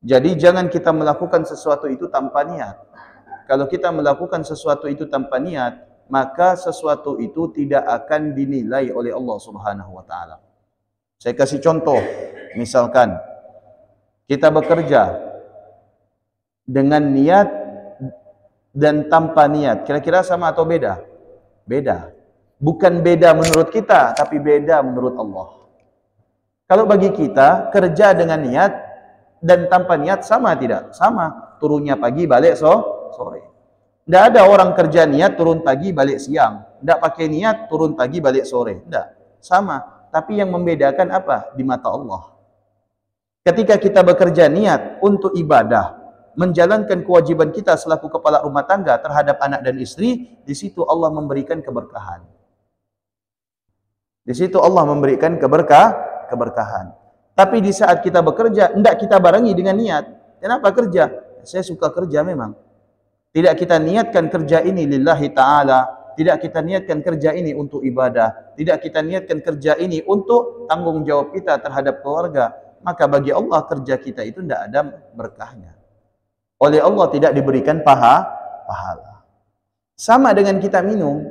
Jadi jangan kita melakukan sesuatu itu tanpa niat. Kalau kita melakukan sesuatu itu tanpa niat, maka sesuatu itu tidak akan dinilai oleh Allah Subhanahu wa taala. Saya kasih contoh, misalkan kita bekerja dengan niat dan tanpa niat, kira-kira sama atau beda? Beda. Bukan beda menurut kita, tapi beda menurut Allah. Kalau bagi kita, kerja dengan niat dan tanpa niat sama tidak? Sama. Turunnya pagi, balik sore. Tidak ada orang kerja niat turun pagi balik siang. Tidak pakai niat turun pagi balik sore. Tidak. Sama. Tapi yang membedakan apa? Di mata Allah. Ketika kita bekerja niat untuk ibadah, menjalankan kewajiban kita selaku kepala rumah tangga terhadap anak dan istri, di situ Allah memberikan keberkahan. Di situ Allah memberikan keberkahan. Tapi di saat kita bekerja, tidak kita barengi dengan niat. Kenapa kerja? Saya suka kerja memang. Tidak kita niatkan kerja ini lillahi ta'ala, tidak kita niatkan kerja ini untuk ibadah, tidak kita niatkan kerja ini untuk tanggung jawab kita terhadap keluarga, maka bagi Allah kerja kita itu tidak ada berkahnya. Oleh Allah tidak diberikan pahala. Sama dengan kita minum.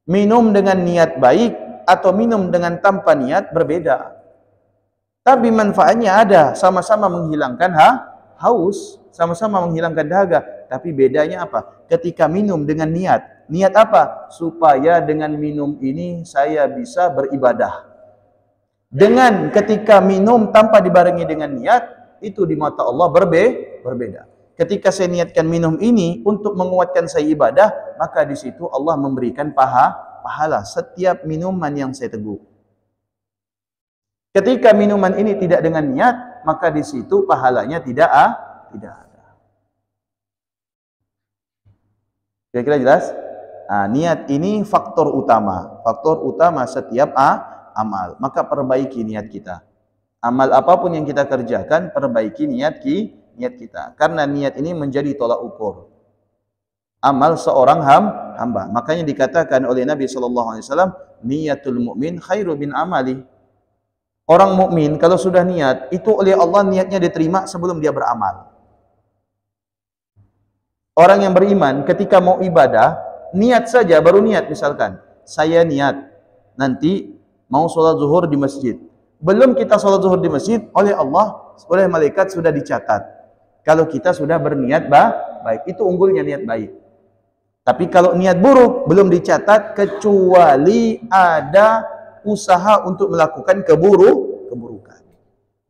Minum dengan niat baik atau minum dengan tanpa niat berbeda. Tapi manfaatnya ada, sama-sama menghilangkan haus, sama-sama menghilangkan dahaga. Tapi bedanya apa? Ketika minum dengan niat. Niat apa? Supaya dengan minum ini saya bisa beribadah. Dengan ketika minum tanpa dibarengi dengan niat, itu di mata Allah berbeda. Ketika saya niatkan minum ini untuk menguatkan saya ibadah, maka di situ Allah memberikan pahala setiap minuman yang saya teguh. Ketika minuman ini tidak dengan niat, maka di situ pahalanya tidak ada. Kira-kira jelas? Nah, niat ini faktor utama setiap amal. Maka perbaiki niat kita. Amal apapun yang kita kerjakan, perbaiki niat kita. Karena niat ini menjadi tolak ukur amal seorang hamba. Makanya dikatakan oleh Nabi SAW, niatul mu'min khairu bin amali. Orang mukmin kalau sudah niat, itu oleh Allah niatnya diterima sebelum dia beramal. Orang yang beriman ketika mau ibadah, niat saja, baru niat misalkan, saya niat nanti mau sholat zuhur di masjid. Belum kita sholat zuhur di masjid, oleh Allah, oleh malaikat sudah dicatat. Kalau kita sudah berniat baik, itu unggulnya niat baik. Tapi kalau niat buruk, belum dicatat kecuali ada usaha untuk melakukan keburukan.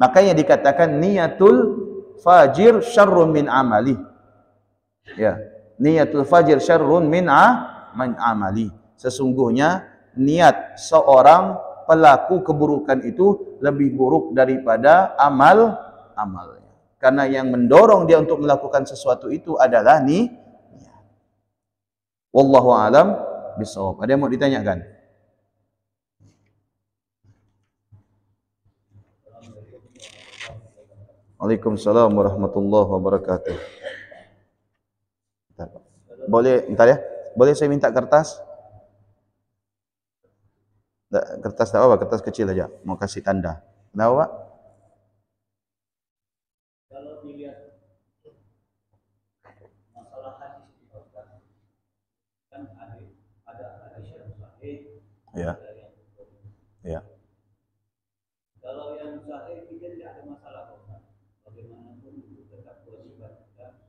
Makanya dikatakan niatul fajir syarrun min amali. Ya, niatul fajir syarrun min amali. Sesungguhnya niat seorang pelaku keburukan itu lebih buruk daripada amalnya. Karena yang mendorong dia untuk melakukan sesuatu itu adalah niat. Wallahu a'lam bishawab. Ada yang mau ditanyakan? Waalaikumsalam warahmatullahi wabarakatuh. Boleh, bentar ya. Boleh saya minta kertas? Kertas tak apa, kertas kecil aja. Mau kasih tanda. Kenapa, Pak? Kalau dilihat masalah hadis kan ada hadis yang sahih. Ya. Ya. Kalau yang sahih tidak ada masalah. Bagaimanapun itu tetap kewajiban kita.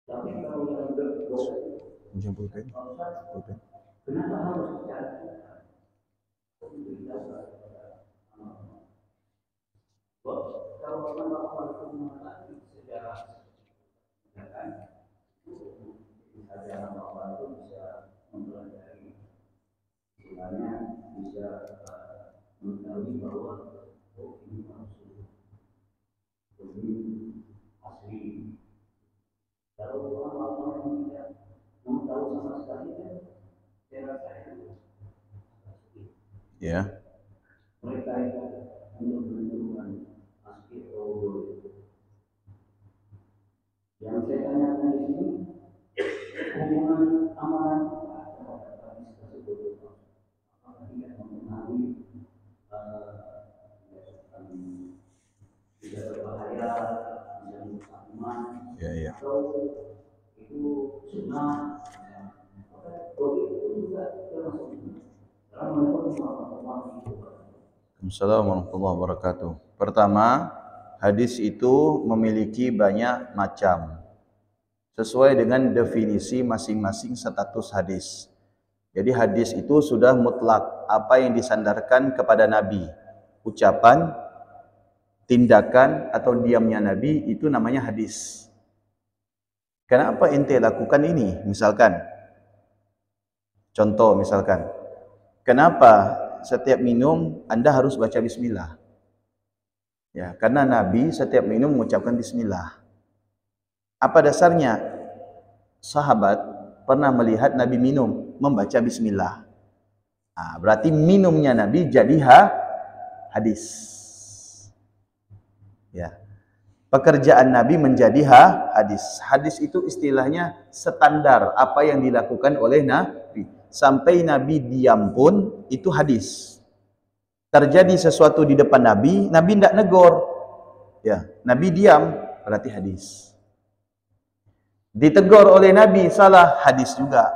Tapi kalau yang pinjam pulpen, kenapa harus secara kalau Allah mengatakan secara kan saja Allah itu bisa mempelajari, sebenarnya bisa mengetahui bahwa ini palsu, ini asli. Kalau orang yang tidak tahu sama sekali kan, saya rasa ya. Mereka itu untuk menentukan asli atau yang saya tanyakan di sini hubungan amalan hadis tersebut, apakah tidak mempengaruhi tidak berbahaya, tidak merusak iman, atau itu sunnah, itu juga termasuk Assalamualaikum warahmatullahi wabarakatuh. Pertama, hadis itu memiliki banyak macam sesuai dengan definisi masing-masing status hadis. Jadi hadis itu sudah mutlak, apa yang disandarkan kepada Nabi, ucapan, tindakan atau diamnya Nabi, itu namanya hadis. Kenapa ente lakukan ini? Misalkan, contoh misalkan, kenapa setiap minum Anda harus baca bismillah? Ya, karena Nabi setiap minum mengucapkan bismillah. Apa dasarnya? sahabat pernah melihat Nabi minum, membaca bismillah. Nah, berarti minumnya Nabi jadi hadis. Ya. Pekerjaan Nabi menjadi hadis. Hadis itu istilahnya standar apa yang dilakukan oleh Nabi. Sampai Nabi diam pun itu hadis. Terjadi sesuatu di depan Nabi, Nabi tidak negor. Ya, Nabi diam, berarti hadis. Ditegur oleh Nabi, salah, hadis juga.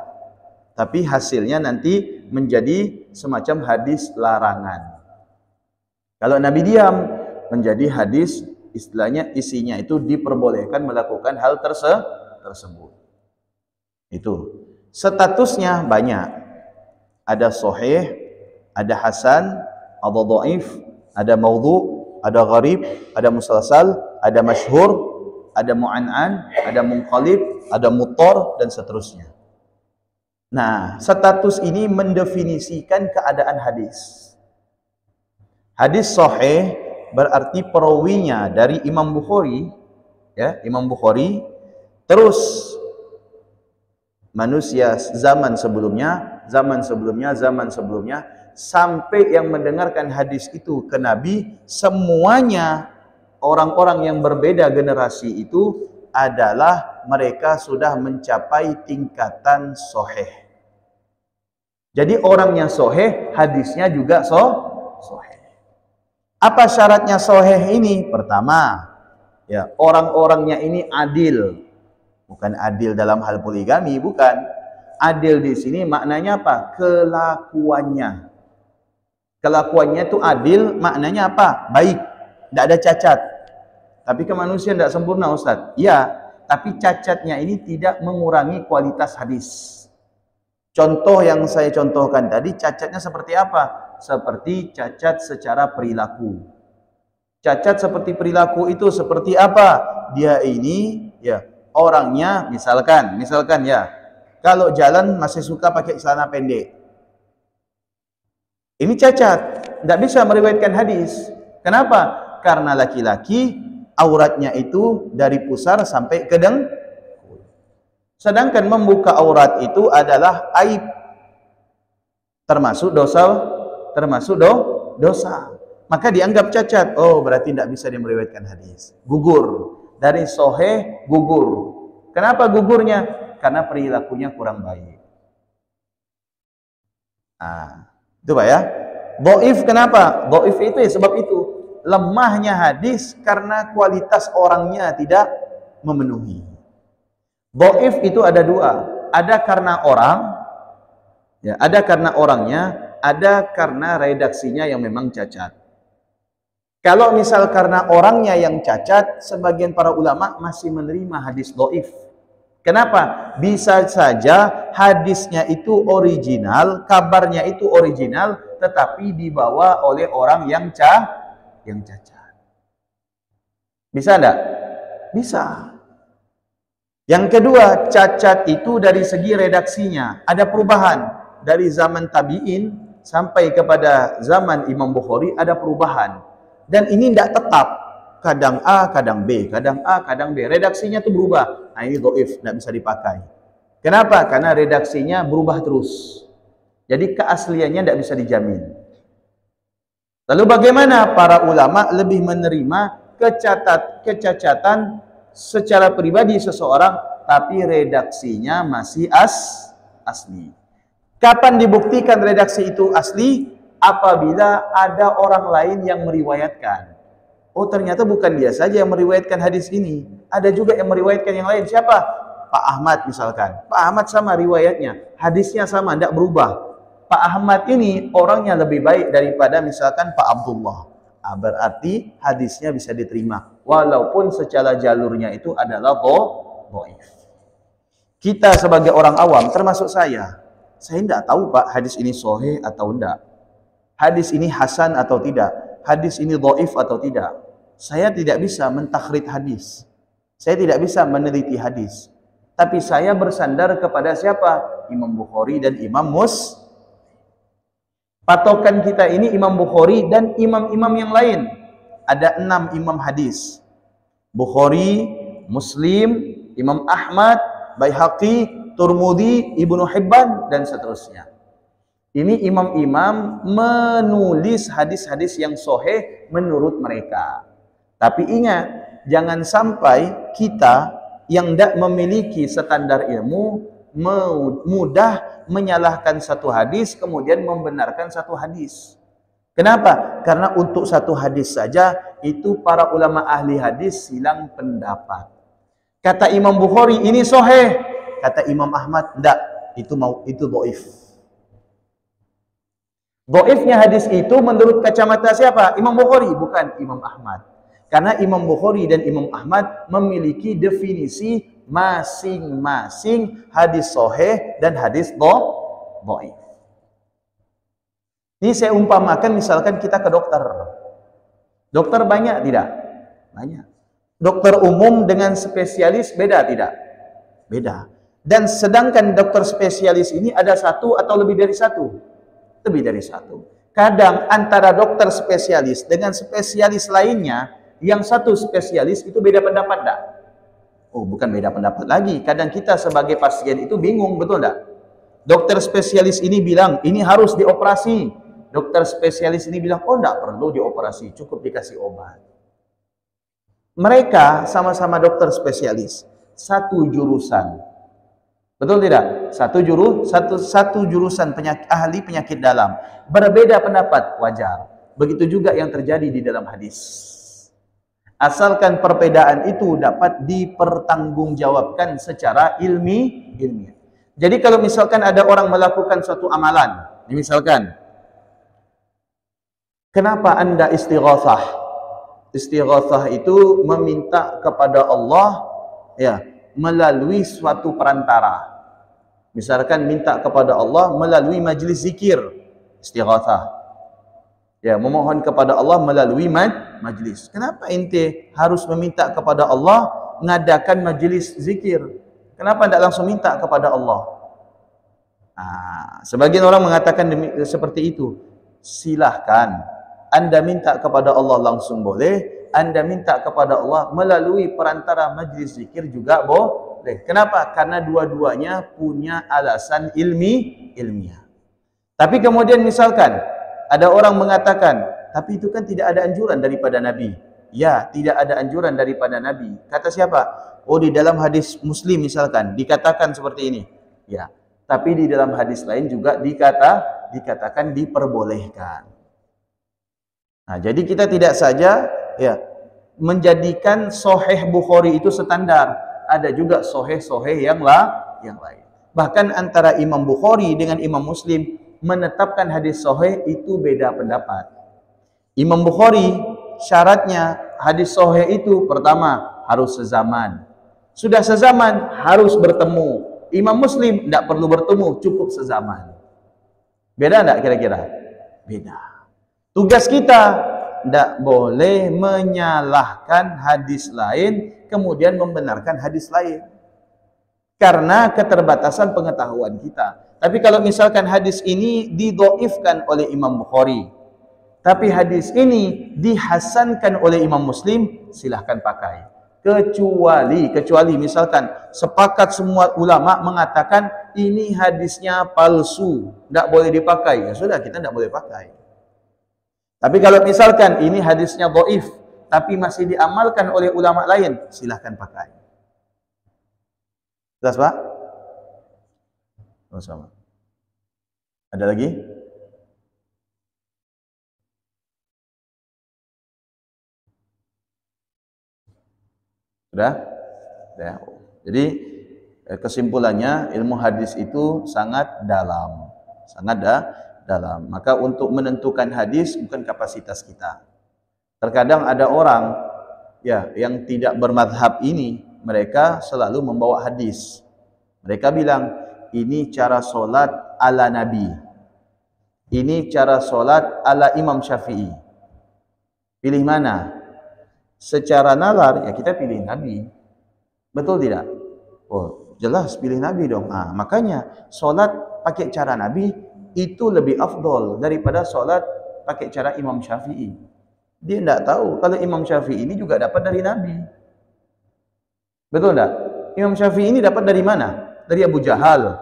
Tapi hasilnya nanti menjadi semacam hadis larangan. Kalau Nabi diam, menjadi hadis, istilahnya isinya itu diperbolehkan melakukan hal tersebut. Itu. Statusnya banyak. Ada sahih, ada hasan, ada dhaif, ada maudhu, ada gharib, ada musalsal, ada masyhur, ada mu'an'an, ada munqalib, ada mutar, dan seterusnya. Nah, status ini mendefinisikan keadaan hadis. Hadis sahih berarti perawinya dari Imam Bukhari, ya, Imam Bukhari, terus manusia zaman sebelumnya, sampai yang mendengarkan hadis itu ke Nabi, semuanya orang-orang yang berbeda generasi itu adalah mereka sudah mencapai tingkatan sahih. Jadi orangnya sahih, hadisnya juga sahih. Apa syaratnya sahih ini? Pertama, ya, orang-orangnya ini adil. Bukan adil dalam hal poligami, bukan. Adil di sini maknanya apa? Kelakuannya. Kelakuannya itu adil, maknanya apa? Baik, tidak ada cacat. Tapi kemanusiaan tidak sempurna, Ustaz. Ya, tapi cacatnya ini tidak mengurangi kualitas hadis. Contoh yang saya contohkan tadi, cacatnya seperti apa? Seperti cacat secara perilaku. Cacat seperti perilaku itu seperti apa? Dia ini, ya, orangnya misalkan ya, kalau jalan masih suka pakai celana pendek. Ini cacat, tidak bisa meriwayatkan hadis. Kenapa? Karena laki-laki auratnya itu dari pusar sampai ke dengkul. Sedangkan membuka aurat itu adalah aib, termasuk dosa. Maka dianggap cacat. Oh, berarti tidak bisa meriwayatkan hadis. Gugur. Dari sahih gugur. Kenapa gugurnya? Karena perilakunya kurang baik. Nah, itu Pak ya. Dhaif kenapa? Dhaif itu ya sebab itu. Lemahnya hadis karena kualitas orangnya tidak memenuhi. Dhaif itu ada dua. Ada karena orang, ya, ada karena orangnya, ada karena redaksinya yang memang cacat. Kalau misal karena orangnya yang cacat, sebagian para ulama masih menerima hadis dhaif. Kenapa? Bisa saja hadisnya itu original, kabarnya itu original, tetapi dibawa oleh orang yang cacat. Bisa enggak? Bisa. Yang kedua, cacat itu dari segi redaksinya. Ada perubahan. Dari zaman tabi'in sampai kepada zaman Imam Bukhari ada perubahan. Dan ini tidak tetap. Kadang A, kadang B, kadang A, kadang B. Redaksinya itu berubah. Nah, ini dhaif, tidak bisa dipakai. Kenapa? Karena redaksinya berubah terus. Jadi keasliannya tidak bisa dijamin. Lalu bagaimana para ulama lebih menerima kecacatan secara pribadi seseorang, tapi redaksinya masih asli. Kapan dibuktikan redaksi itu asli? Apabila ada orang lain yang meriwayatkan. Oh, ternyata bukan dia saja yang meriwayatkan hadis ini. Ada juga yang meriwayatkan yang lain. Siapa? Pak Ahmad misalkan. Pak Ahmad sama riwayatnya. Hadisnya sama, tidak berubah. Pak Ahmad ini orangnya lebih baik daripada misalkan Pak Abdullah. Nah, berarti hadisnya bisa diterima. Walaupun secara jalurnya itu adalah dhaif. Kita sebagai orang awam, termasuk saya tidak tahu Pak hadis ini sahih atau tidak. Hadis ini hasan atau tidak. Hadis ini dhaif atau tidak. Saya tidak bisa mentakhrij hadis. Saya tidak bisa meneliti hadis. Tapi saya bersandar kepada siapa? Imam Bukhari dan Imam Muslim. Patokan kita ini Imam Bukhari dan imam-imam yang lain. Ada 6 imam hadis. Bukhari, Muslim, Imam Ahmad, Baihaqi, Turmudi, Ibnu Hibban, dan seterusnya. Ini imam-imam menulis hadis-hadis yang sahih menurut mereka. Tapi ingat, jangan sampai kita yang tidak memiliki standar ilmu mudah menyalahkan satu hadis kemudian membenarkan satu hadis. Kenapa? Karena untuk satu hadis saja itu para ulama ahli hadis silang pendapat. Kata Imam Bukhari ini sahih, kata Imam Ahmad tidak, itu dhaif. Dhaifnya hadis itu menurut kacamata siapa? Imam Bukhari, bukan Imam Ahmad. Karena Imam Bukhari dan Imam Ahmad memiliki definisi masing-masing hadis sahih dan hadis dhaif. Ini saya umpamakan misalkan kita ke dokter. Dokter banyak tidak? Banyak. Dokter umum dengan spesialis beda tidak? Beda. Dan sedangkan dokter spesialis ini ada satu atau lebih dari satu? Lebih dari satu. Kadang antara dokter spesialis dengan spesialis lainnya, yang satu spesialis itu beda pendapat tak? Oh, bukan beda pendapat lagi. Kadang kita sebagai pasien itu bingung, betul tak? Dokter spesialis ini bilang, ini harus dioperasi. Dokter spesialis ini bilang, oh tidak perlu dioperasi, cukup dikasih obat. Mereka sama-sama dokter spesialis, satu jurusan. Betul tidak? Satu jurusan ahli penyakit dalam. Berbeda pendapat, wajar. Begitu juga yang terjadi di dalam hadis. Asalkan perbedaan itu dapat dipertanggungjawabkan secara ilmiah. Jadi kalau misalkan ada orang melakukan suatu amalan, misalkan, kenapa Anda istighatsah? Istighatsah itu meminta kepada Allah ya, melalui suatu perantara. Misalkan minta kepada Allah melalui majlis zikir, istighatsah. Ya, memohon kepada Allah melalui majlis. Kenapa ente harus meminta kepada Allah mengadakan majlis zikir? Kenapa tidak langsung minta kepada Allah? Sebagian orang mengatakan seperti itu. Silahkan. Anda minta kepada Allah langsung boleh, Anda minta kepada Allah melalui perantara majlis zikir juga boleh. Kenapa? Karena dua-duanya punya alasan ilmiah. Tapi kemudian misalkan ada orang mengatakan, tapi itu kan tidak ada anjuran daripada Nabi. Ya, tidak ada anjuran daripada Nabi. Kata siapa? Oh, di dalam hadis Muslim misalkan dikatakan seperti ini. Ya, tapi di dalam hadis lain juga dikatakan diperbolehkan. Nah, jadi kita tidak saja ya menjadikan Sahih Bukhari itu standar, ada juga sahih yang lain. Bahkan antara Imam Bukhari dengan Imam Muslim menetapkan hadis sahih itu beda pendapat. Imam Bukhari syaratnya hadis sahih itu pertama harus sezaman. Sudah sezaman harus bertemu. Imam Muslim tidak perlu bertemu, cukup sezaman. Beda enggak kira-kira? Beda. Tugas kita tidak boleh menyalahkan hadis lain kemudian membenarkan hadis lain. Karena keterbatasan pengetahuan kita. Tapi kalau misalkan hadis ini didhaifkan oleh Imam Bukhari, tapi hadis ini dihasankan oleh Imam Muslim, silahkan pakai. Kecuali misalkan sepakat semua ulama mengatakan ini hadisnya palsu, tidak boleh dipakai. Ya sudah, kita tidak boleh pakai. Tapi kalau misalkan ini hadisnya dhaif, tapi masih diamalkan oleh ulama lain, silahkan pakai. Jelas, Pak? Sama. Ada lagi? Sudah? Ya. Jadi kesimpulannya ilmu hadis itu sangat dalam. Dalam. Maka untuk menentukan hadis bukan kapasitas kita. Terkadang ada orang ya yang tidak bermadhab ini, mereka selalu membawa hadis. Mereka bilang ini cara solat ala Nabi, ini cara solat ala Imam Syafi'i. Pilih mana? Secara nalar ya kita pilih Nabi. Betul tidak? Oh jelas pilih Nabi dong. Makanya solat pakai cara Nabi itu lebih afdol daripada solat pakai cara Imam Syafi'i. Dia tidak tahu kalau Imam Syafi'i ini juga dapat dari Nabi. Betul tidak? Imam Syafi'i ini dapat dari mana? Dari Abu Jahal?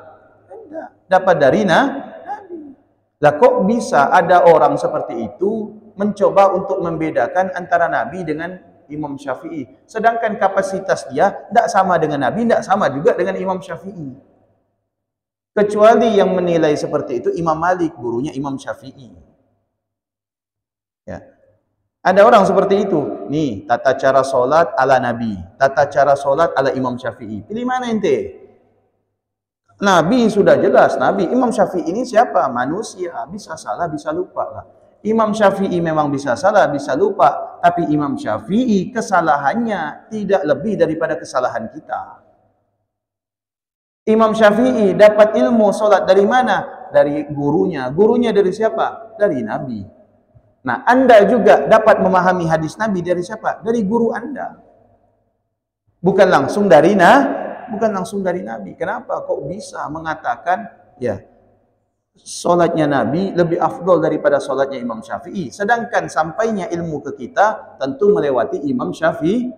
Tidak. Dapat dari Nabi. Lah kok bisa ada orang seperti itu mencoba untuk membedakan antara Nabi dengan Imam Syafi'i? Sedangkan kapasitas dia tidak sama dengan Nabi, tidak sama juga dengan Imam Syafi'i. Kecuali yang menilai seperti itu Imam Malik, gurunya Imam Syafi'i. Ya. Ada orang seperti itu. Nih, tata cara sholat ala Nabi, tata cara sholat ala Imam Syafi'i. Pilih mana ente? Nabi sudah jelas, Nabi. Imam Syafi'i ini siapa? Manusia, bisa salah, bisa lupa lah. Imam Syafi'i memang bisa salah, bisa lupa, tapi Imam Syafi'i kesalahannya tidak lebih daripada kesalahan kita. Imam Syafi'i dapat ilmu sholat dari mana? Dari gurunya. Gurunya dari siapa? Dari Nabi. Nah, Anda juga dapat memahami hadis Nabi dari siapa? Dari guru Anda. Bukan langsung dari Nabi. Kenapa kok bisa mengatakan ya sholatnya Nabi lebih afdol daripada sholatnya Imam Syafi'i? Sedangkan sampainya ilmu ke kita tentu melewati Imam Syafi'i.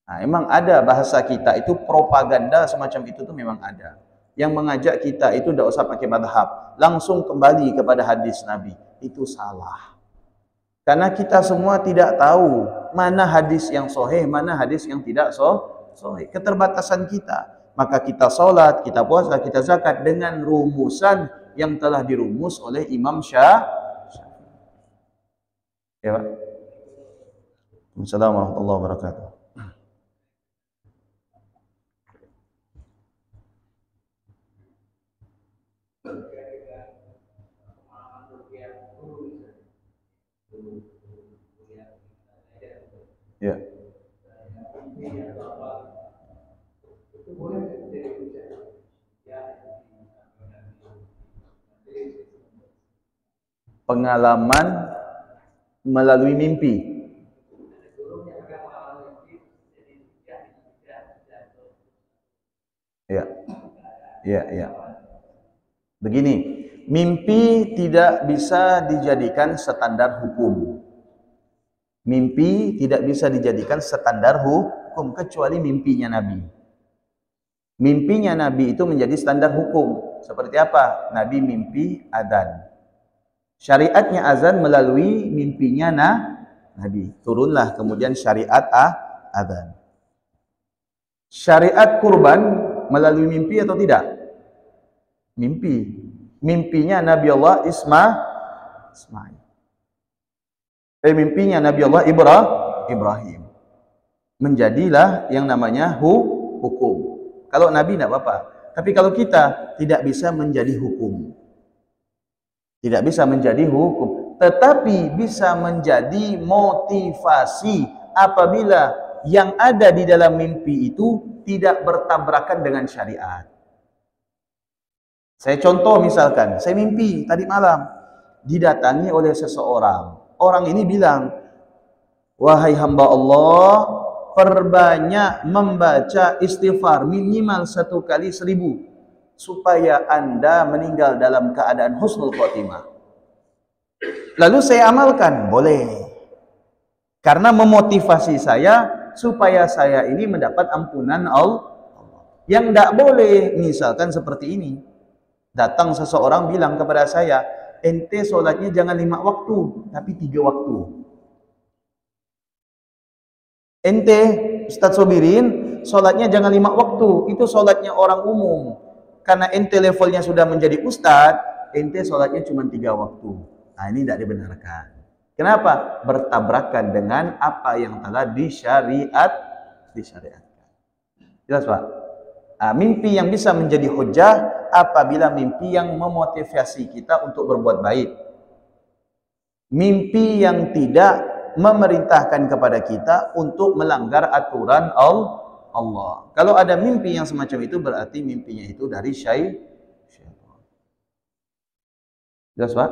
Nah, memang ada bahasa kita itu propaganda semacam itu tuh memang ada. Yang mengajak kita itu tidak usah pakai madhab, langsung kembali kepada hadis Nabi. Itu salah. Karena kita semua tidak tahu mana hadis yang sahih, mana hadis yang tidak sahih. Keterbatasan kita. Maka kita sholat, kita puasa, kita zakat dengan rumusan yang telah dirumus oleh Imam Syafi'i. Ya, Pak. Assalamualaikum warahmatullahi wabarakatuh. Ya. Pengalaman melalui mimpi. Ya. Ya, ya. Begini, mimpi tidak bisa dijadikan standar hukum. Mimpi tidak bisa dijadikan standar hukum kecuali mimpinya Nabi. Mimpinya Nabi itu menjadi standar hukum. Seperti apa? Nabi mimpi azan. Syariatnya azan melalui mimpinya Nabi. Turunlah kemudian syariat azan. Syariat kurban melalui mimpi atau tidak? Mimpi. Mimpinya Nabi Allah Ismail. Mimpinya Nabi Allah Ibrahim. Menjadilah yang namanya hukum. Kalau Nabi tidak apa-apa. Tapi kalau kita tidak bisa menjadi hukum. Tidak bisa menjadi hukum. Tetapi bisa menjadi motivasi apabila yang ada di dalam mimpi itu tidak bertabrakan dengan syariat. Saya contoh misalkan, saya mimpi tadi malam didatangi oleh seseorang. Orang ini bilang, wahai hamba Allah, perbanyak membaca istighfar minimal 1 kali 1000 supaya Anda meninggal dalam keadaan husnul khotimah. Lalu saya amalkan, boleh. Karena memotivasi saya supaya saya ini mendapat ampunan Allah. Yang tidak boleh, misalkan seperti ini. Datang seseorang bilang kepada saya, ente sholatnya jangan 5 waktu, tapi 3 waktu. Ente, Ustadz Sobirin, sholatnya jangan 5 waktu, itu sholatnya orang umum. Karena ente levelnya sudah menjadi ustadz, ente sholatnya cuma 3 waktu. Nah, ini tidak dibenarkan. Kenapa? Bertabrakan dengan apa yang telah disyariatkan. Jelas, Pak? Nah, mimpi yang bisa menjadi hujah apabila mimpi yang memotivasi kita untuk berbuat baik. Mimpi yang tidak memerintahkan kepada kita untuk melanggar aturan Allah. Kalau ada mimpi yang semacam itu berarti mimpinya itu dari syaitan. Jelas, Pak?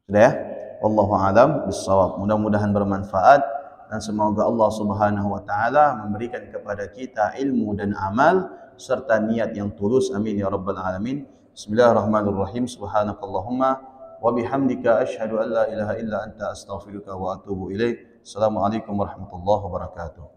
Sudah ya? Wallahu a'lam bissawab. Mudah-mudahan bermanfaat dan semoga Allah Subhanahu wa taala memberikan kepada kita ilmu dan amal serta niat yang tulus. Amin ya rabbal alamin. Bismillahirrahmanirrahim. Subhanakallahumma wa bihamdika asyhadu an la ilaha illa anta astaghfiruka wa atubu ilaik. Assalamualaikum warahmatullahi wabarakatuh.